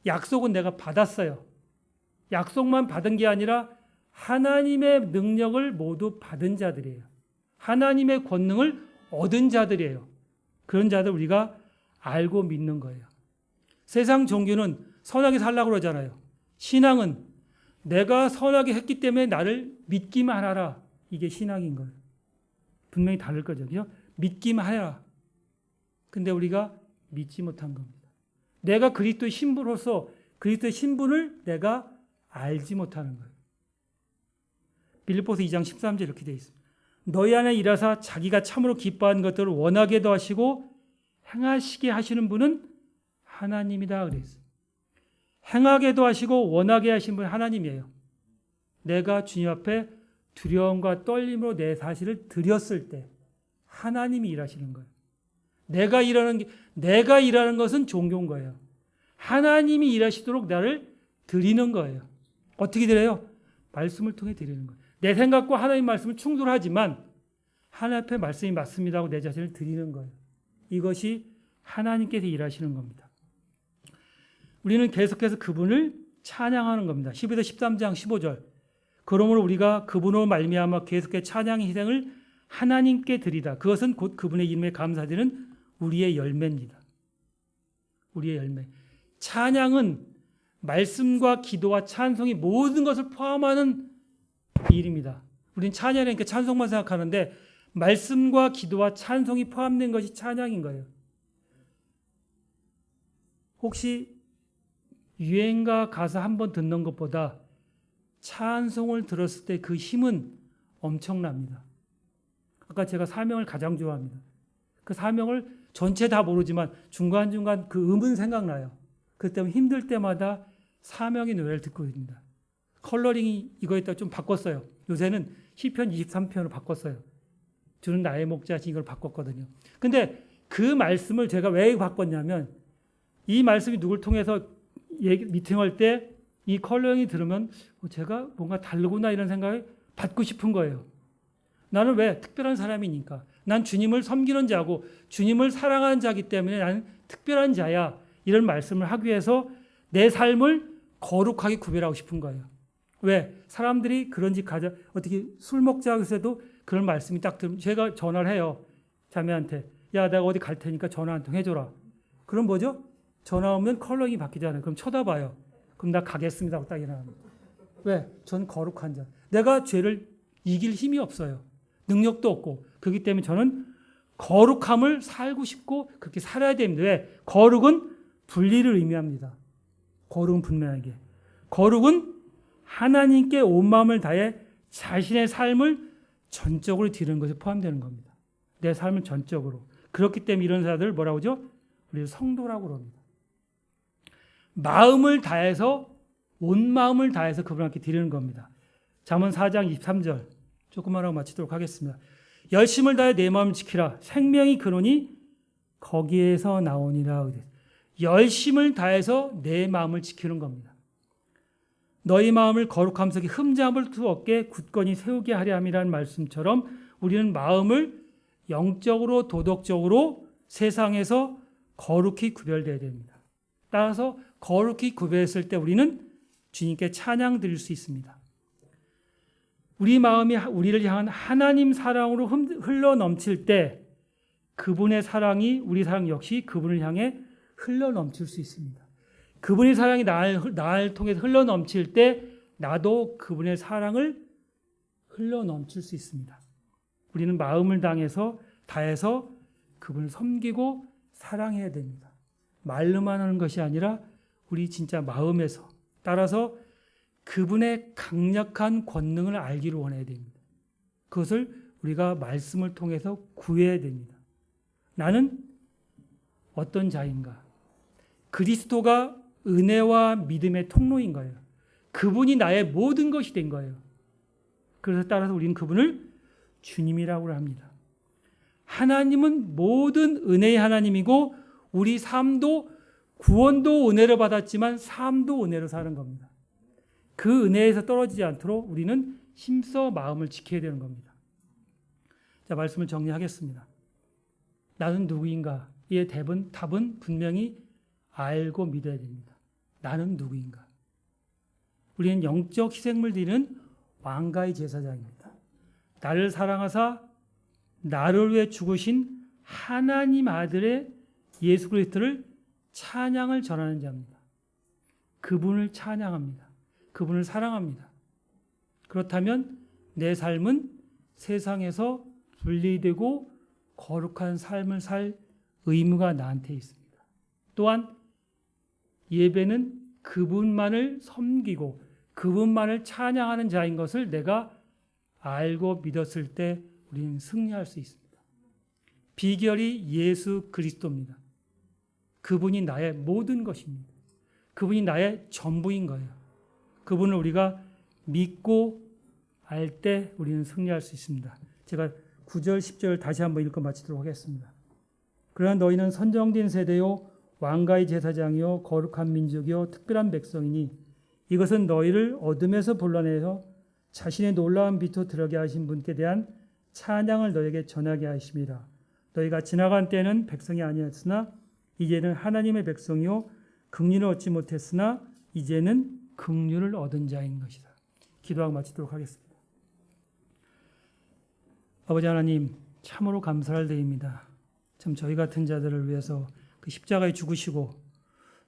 [SPEAKER 6] 약속은 내가 받았어요. 약속만 받은 게 아니라 하나님의 능력을 모두 받은 자들이에요. 하나님의 권능을 얻은 자들이에요. 그런 자들 우리가 알고 믿는 거예요. 세상 종교는 선하게 살라고 그러잖아요. 신앙은 내가 선하게 했기 때문에 나를 믿기만 하라. 이게 신앙인 거예요. 분명히 다를 거죠. 믿기만 하라. 근데 우리가 믿지 못한 겁니다. 내가 그리스도의 신부로서 그리스도의 신분을 내가 알지 못하는 거예요. 빌립보서 2장 13절 이렇게 되어 있습니다. 너희 안에 일하사 자기가 참으로 기뻐하는 것들을 원하게도 하시고 행하시게 하시는 분은 하나님이다 그랬어요. 행하게도 하시고 원하게 하신 분은 하나님이에요. 내가 주님 앞에 두려움과 떨림으로 내 사실을 드렸을 때 하나님이 일하시는 거예요. 내가 일하는 것은 종교인 거예요. 하나님이 일하시도록 나를 드리는 거예요. 어떻게 드려요? 말씀을 통해 드리는 거예요. 내 생각과 하나님 말씀은 충돌하지만 하나님 앞에 말씀이 맞습니다 하고 내 자신을 드리는 거예요. 이것이 하나님께서 일하시는 겁니다. 우리는 계속해서 그분을 찬양하는 겁니다. 12서 13장 15절. 그러므로 우리가 그분으로 말미암아 계속해 찬양의 희생을 하나님께 드리다. 그것은 곧 그분의 이름에 감사드리는 우리의 열매입니다. 우리의 열매. 찬양은 말씀과 기도와 찬송이 모든 것을 포함하는 일입니다. 우리는 찬양이니까 찬송만 생각하는데 말씀과 기도와 찬송이 포함된 것이 찬양인 거예요. 혹시 유행가 가사 한 번 듣는 것보다 찬송을 들었을 때 그 힘은 엄청납니다. 아까 제가 사명을 가장 좋아합니다. 그 사명을 전체 다 모르지만 중간중간 그 음은 생각나요. 그 때문에 힘들 때마다 사명의 노래를 듣고 있습니다. 컬러링이 이거에다 좀 바꿨어요. 요새는 시편 23편으로 바꿨어요. 주는 나의 목자신 이걸 바꿨거든요. 근데 그 말씀을 제가 왜 바꿨냐면 이 말씀이 누굴 통해서 미팅할 때 이 컬러링이 들으면 제가 뭔가 다르구나 이런 생각을 받고 싶은 거예요. 나는 왜? 특별한 사람이니까. 난 주님을 섬기는 자고 주님을 사랑하는 자이기 때문에 나는 특별한 자야. 이런 말씀을 하기 위해서 내 삶을 거룩하게 구별하고 싶은 거예요. 왜? 사람들이 그런 집 가자. 어떻게 술 먹자고 해서도 그런 말씀이 딱 들으면 제가 전화를 해요. 자매한테. 야, 내가 어디 갈 테니까 전화 한 통 해줘라. 그럼 뭐죠? 전화 오면 컬러링이 바뀌잖아요. 그럼 쳐다봐요. 그럼 나 가겠습니다 하고 딱 일어납니다. 왜? 전 거룩한 자. 내가 죄를 이길 힘이 없어요. 능력도 없고. 그렇기 때문에 저는 거룩함을 살고 싶고 그렇게 살아야 됩니다. 왜? 거룩은 분리를 의미합니다. 거룩은 분명하게. 거룩은 하나님께 온 마음을 다해 자신의 삶을 전적으로 드리는 것에 포함되는 겁니다. 내 삶을 전적으로. 그렇기 때문에 이런 사람들을 뭐라고 하죠? 우리 성도라고 합니다. 마음을 다해서 온 마음을 다해서 그분께 드리는 겁니다. 잠언 4장 23절 조금만 하고 마치도록 하겠습니다. 열심을 다해 내 마음을 지키라. 생명이 그러니 거기에서 나오니라. 열심을 다해서 내 마음을 지키는 겁니다. 너희 마음을 거룩함 속에 흠잡을 수 없게 굳건히 세우게 하려 함이라는 말씀처럼 우리는 마음을 영적으로 도덕적으로 세상에서 거룩히 구별되어야 됩니다. 따라서 거룩히 구별했을 때 우리는 주님께 찬양 드릴 수 있습니다. 우리 마음이 우리를 향한 하나님 사랑으로 흘러 넘칠 때 그분의 사랑이 우리 사랑 역시 그분을 향해 흘러 넘칠 수 있습니다. 그분의 사랑이 나를 통해 흘러 넘칠 때 나도 그분의 사랑을 흘러 넘칠 수 있습니다. 우리는 마음을 다해서 그분을 섬기고 사랑해야 됩니다. 말로만 하는 것이 아니라 우리 진짜 마음에서 따라서 그분의 강력한 권능을 알기를 원해야 됩니다. 그것을 우리가 말씀을 통해서 구해야 됩니다. 나는 어떤 자인가? 그리스도가 은혜와 믿음의 통로인 거예요. 그분이 나의 모든 것이 된 거예요. 그래서 따라서 우리는 그분을 주님이라고 합니다. 하나님은 모든 은혜의 하나님이고 우리 삶도 구원도 은혜를 받았지만 삶도 은혜로 사는 겁니다. 그 은혜에서 떨어지지 않도록 우리는 힘써 마음을 지켜야 되는 겁니다. 자, 말씀을 정리하겠습니다. 나는 누구인가? 이의 답은 분명히 알고 믿어야 됩니다. 나는 누구인가? 우리는 영적 희생물 드리는 왕가의 제사장입니다. 나를 사랑하사 나를 위해 죽으신 하나님 아들의 예수 그리스도를 찬양을 전하는 자입니다. 그분을 찬양합니다. 그분을 사랑합니다. 그렇다면 내 삶은 세상에서 분리되고 거룩한 삶을 살 의무가 나한테 있습니다. 또한 예배는 그분만을 섬기고 그분만을 찬양하는 자인 것을 내가 알고 믿었을 때 우리는 승리할 수 있습니다. 비결이 예수 그리스도입니다. 그분이 나의 모든 것입니다. 그분이 나의 전부인 거예요. 그분을 우리가 믿고 알 때 우리는 승리할 수 있습니다. 제가 9절, 10절 다시 한번 읽고 마치도록 하겠습니다. 그러나 너희는 선정된 세대요 왕가의 제사장이요 거룩한 민족이요 특별한 백성이니 이것은 너희를 어둠에서 불러내서 자신의 놀라운 빛으로 들어가게 하신 분께 대한 찬양을 너에게 전하게 하심이라. 너희가 지나간 때는 백성이 아니었으나 이제는 하나님의 백성이요 긍휼을 얻지 못했으나 이제는 긍휼을 얻은 자인 것이다. 기도하고 마치도록 하겠습니다. 아버지 하나님, 참으로 감사할 때입니다. 참 저희 같은 자들을 위해서 그 십자가에 죽으시고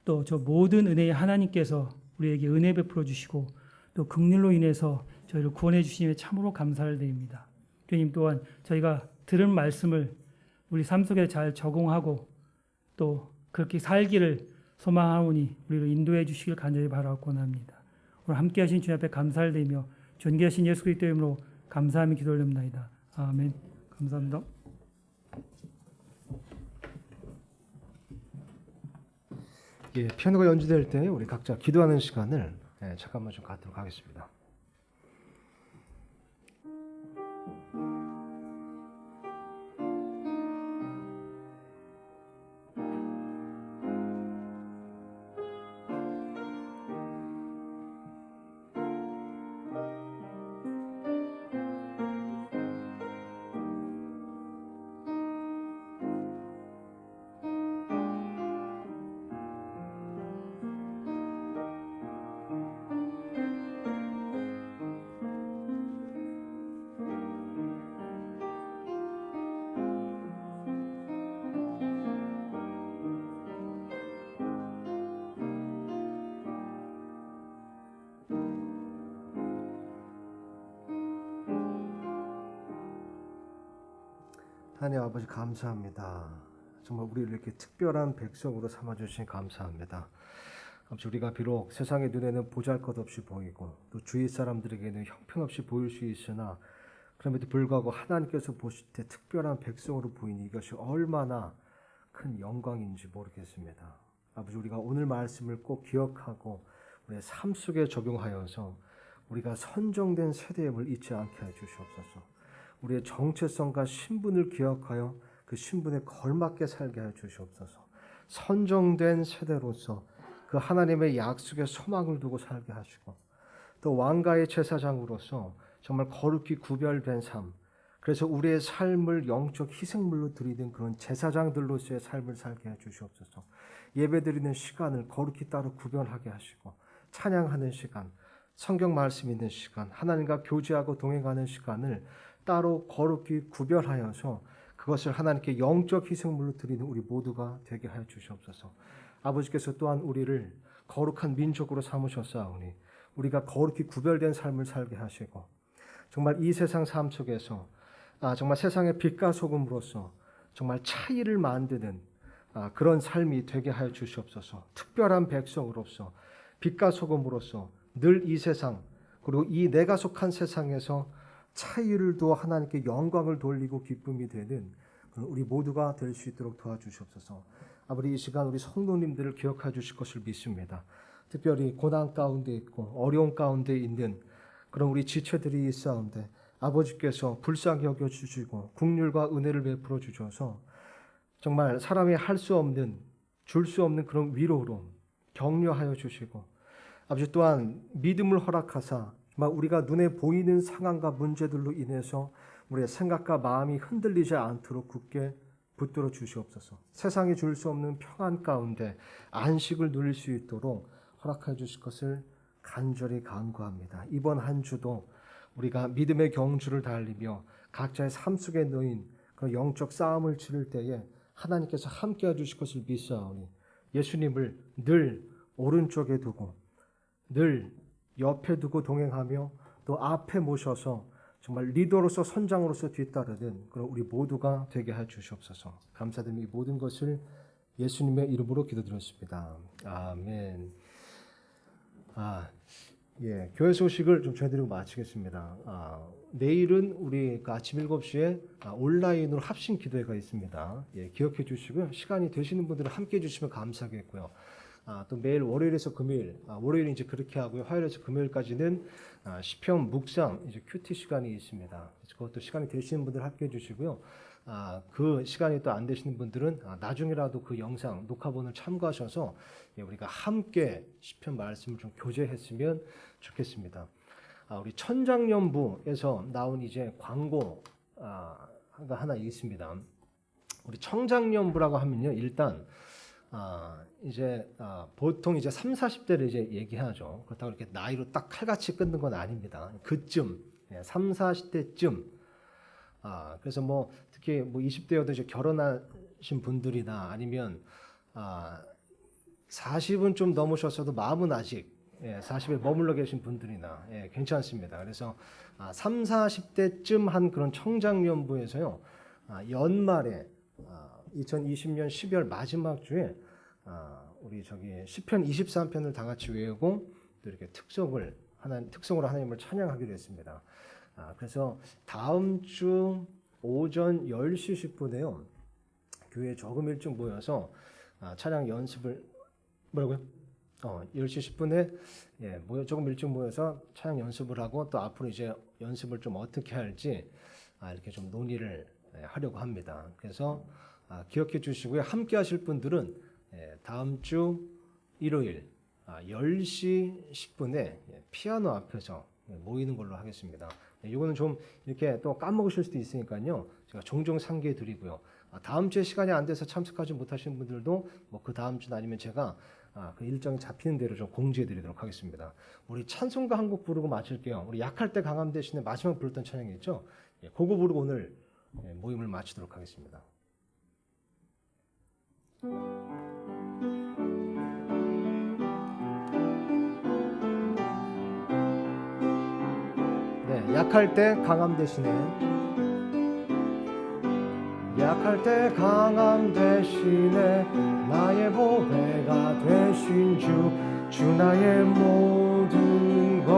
[SPEAKER 6] 또 저 모든 은혜의 하나님께서 우리에게 은혜 베풀어 주시고 또 긍휼로 인해서 저희를 구원해 주심에 참으로 감사할 때입니다. 주님 또한 저희가 들은 말씀을 우리 삶 속에 잘 적용하고 또 그렇게 살기를 소망하오니 우리를 인도해 주시길 간절히 바라고 원합니다. 오늘 함께 하신 주님 앞에 감사를 드리며 존귀하신 예수 그리스도의 이름으로 감사하며 기도드립니다. 아멘. 감사합니다.
[SPEAKER 3] 예, 피아노가 연주될 때 우리 각자 기도하는 시간을 잠깐만 좀 갖도록 하겠습니다. 하나님 아버지 감사합니다. 정말 우리를 이렇게 특별한 백성으로 삼아주신 감사합니다. 아버지 우리가 비록 세상의 눈에는 보잘것없이 보이고 또 주위 사람들에게는 형편없이 보일 수 있으나 그럼에도 불구하고 하나님께서 보실 때 특별한 백성으로 보이니 이것이 얼마나 큰 영광인지 모르겠습니다. 아버지 우리가 오늘 말씀을 꼭 기억하고 우리의 삶 속에 적용하여서 우리가 선정된 세대임을 잊지 않게 해주시옵소서. 우리의 정체성과 신분을 기억하여 그 신분에 걸맞게 살게 해주시옵소서. 선정된 세대로서 그 하나님의 약속에 소망을 두고 살게 하시고 또 왕가의 제사장으로서 정말 거룩히 구별된 삶, 그래서 우리의 삶을 영적 희생물로 드리는 그런 제사장들로서의 삶을 살게 해주시옵소서. 예배드리는 시간을 거룩히 따로 구별하게 하시고 찬양하는 시간, 성경 말씀 있는 시간, 하나님과 교제하고 동행하는 시간을 따로 거룩히 구별하여서 그것을 하나님께 영적 희생물로 드리는 우리 모두가 되게 하여 주시옵소서. 아버지께서 또한 우리를 거룩한 민족으로 삼으셨사오니 우리가 거룩히 구별된 삶을 살게 하시고 정말 이 세상 삶 속에서 정말 세상의 빛과 소금으로서 정말 차이를 만드는 그런 삶이 되게 하여 주시옵소서. 특별한 백성으로서 빛과 소금으로서 늘 이 세상 그리고 이 내가 속한 세상에서 차이를 두어 하나님께 영광을 돌리고 기쁨이 되는 우리 모두가 될 수 있도록 도와주시옵소서. 아버지 이 시간 우리 성도님들을 기억해 주실 것을 믿습니다. 특별히 고난 가운데 있고 어려운 가운데 있는 그런 우리 지체들이 있사온데 아버지께서 불쌍히 여겨주시고 긍휼과 은혜를 베풀어 주셔서 정말 사람이 할 수 없는 줄 수 없는 그런 위로로 격려하여 주시고 아버지 또한 믿음을 허락하사 정말 우리가 눈에 보이는 상황과 문제들로 인해서 우리의 생각과 마음이 흔들리지 않도록 굳게 붙들어 주시옵소서. 세상이 줄 수 없는 평안 가운데 안식을 누릴 수 있도록 허락해 주실 것을 간절히 간구합니다. 이번 한 주도 우리가 믿음의 경주를 달리며 각자의 삶 속에 놓인 그 영적 싸움을 치를 때에 하나님께서 함께해 주실 것을 믿사오니 예수님을 늘 오른쪽에 두고 늘 옆에 두고 동행하며 또 앞에 모셔서 정말 리더로서 선장으로서 뒤따르는 그런 우리 모두가 되게 해 주시옵소서. 감사드리며 이 모든 것을 예수님의 이름으로 기도드렸습니다. 아멘. 예, 교회 소식을 좀 전해드리고 마치겠습니다. 내일은 우리 아침 7시에 온라인으로 합심 기도회가 있습니다. 예, 기억해 주시고요. 시간이 되시는 분들은 함께 해주시면 감사하겠고요. 또 매일 월요일에서 금요일, 월요일은 이제 그렇게 하고요. 화요일에서 금요일까지는 시편 묵상 이제 큐티 시간이 있습니다. 그것도 시간이 되시는 분들 함께 해주시고요. 그 시간이 또 안 되시는 분들은 나중에라도 그 영상 녹화본을 참고하셔서 우리가 함께 시편 말씀을 좀 교제했으면 좋겠습니다. 우리 천장연부에서 나온 이제 광고가 하나 있습니다. 우리 청장연부라고 하면요, 일단 이제 보통 이제 3, 40대를 이제 얘기하죠. 그렇다고 이렇게 나이로 딱 칼같이 끊는 건 아닙니다. 그쯤 3, 40대쯤 그래서 뭐 특히 뭐 20대여도 이제 결혼하신 분들이나 아니면 40은 좀 넘으셨어도 마음은 아직 40에 머물러 계신 분들이나 괜찮습니다. 그래서 3, 40대쯤 한 그런 청장연부에서요 연말에 2020년 12월 마지막 주에 우리 시편 23편을 다 같이 외우고 또 이렇게 특성으로 하나님을 찬양하기로 했습니다. 그래서 다음 주 오전 10시 10분에요. 교회 조금 일찍 모여서 찬양 연습을 10시 10분에 조금 일찍 모여서 찬양 연습을 하고 또 앞으로 이제 연습을 좀 어떻게 할지 이렇게 좀 논의를 하려고 합니다. 그래서 기억해 주시고요. 함께 하실 분들은 다음 주 일요일 10시 10분에 피아노 앞에서 모이는 걸로 하겠습니다. 이거는 좀 이렇게 또 까먹으실 수도 있으니까요. 제가 종종 상기해 드리고요. 다음 주에 시간이 안 돼서 참석하지 못하시는 분들도 뭐 그 다음 주 아니면 제가 그 일정이 잡히는 대로 좀 공지해 드리도록 하겠습니다. 우리 찬송가 한 곡 부르고 마칠게요. 우리 약할 때 강함 대신에 마지막 불렀던 찬양이 있죠. 그거 부르고 오늘 모임을 마치도록 하겠습니다. 약할 때 강함 대신에 약할 때 강함 대신에 나의 보배가 되신 주 나의 모든 것.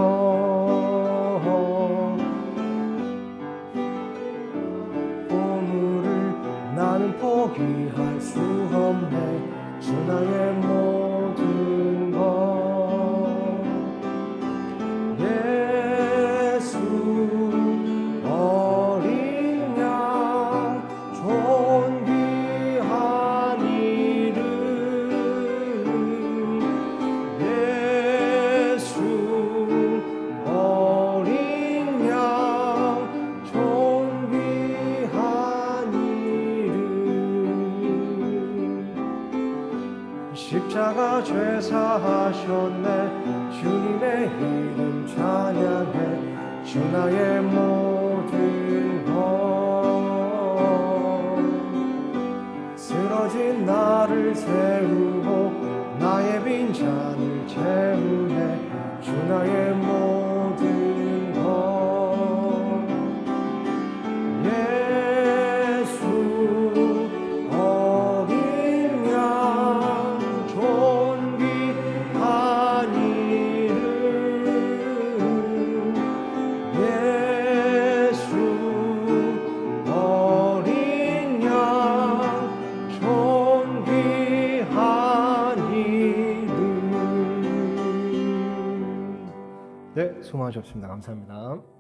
[SPEAKER 3] 보물을 나는 포기할 수 없네. 주 나의 모든 것. 예수 어린 양 존귀한 이름. 예수 어린 양 존귀한 이름. 십자가 죄 사하셨네. 주님의 이름 찬양해. 주 나의 모든 것. 쓰러진 나를 세우고 나의 빈잔을 채우네. 주 나의 모든 것. 예수 어린 양 존귀한 이름. 예수 어린 양 존귀한 이름. 네, 수고하셨습니다. 감사합니다.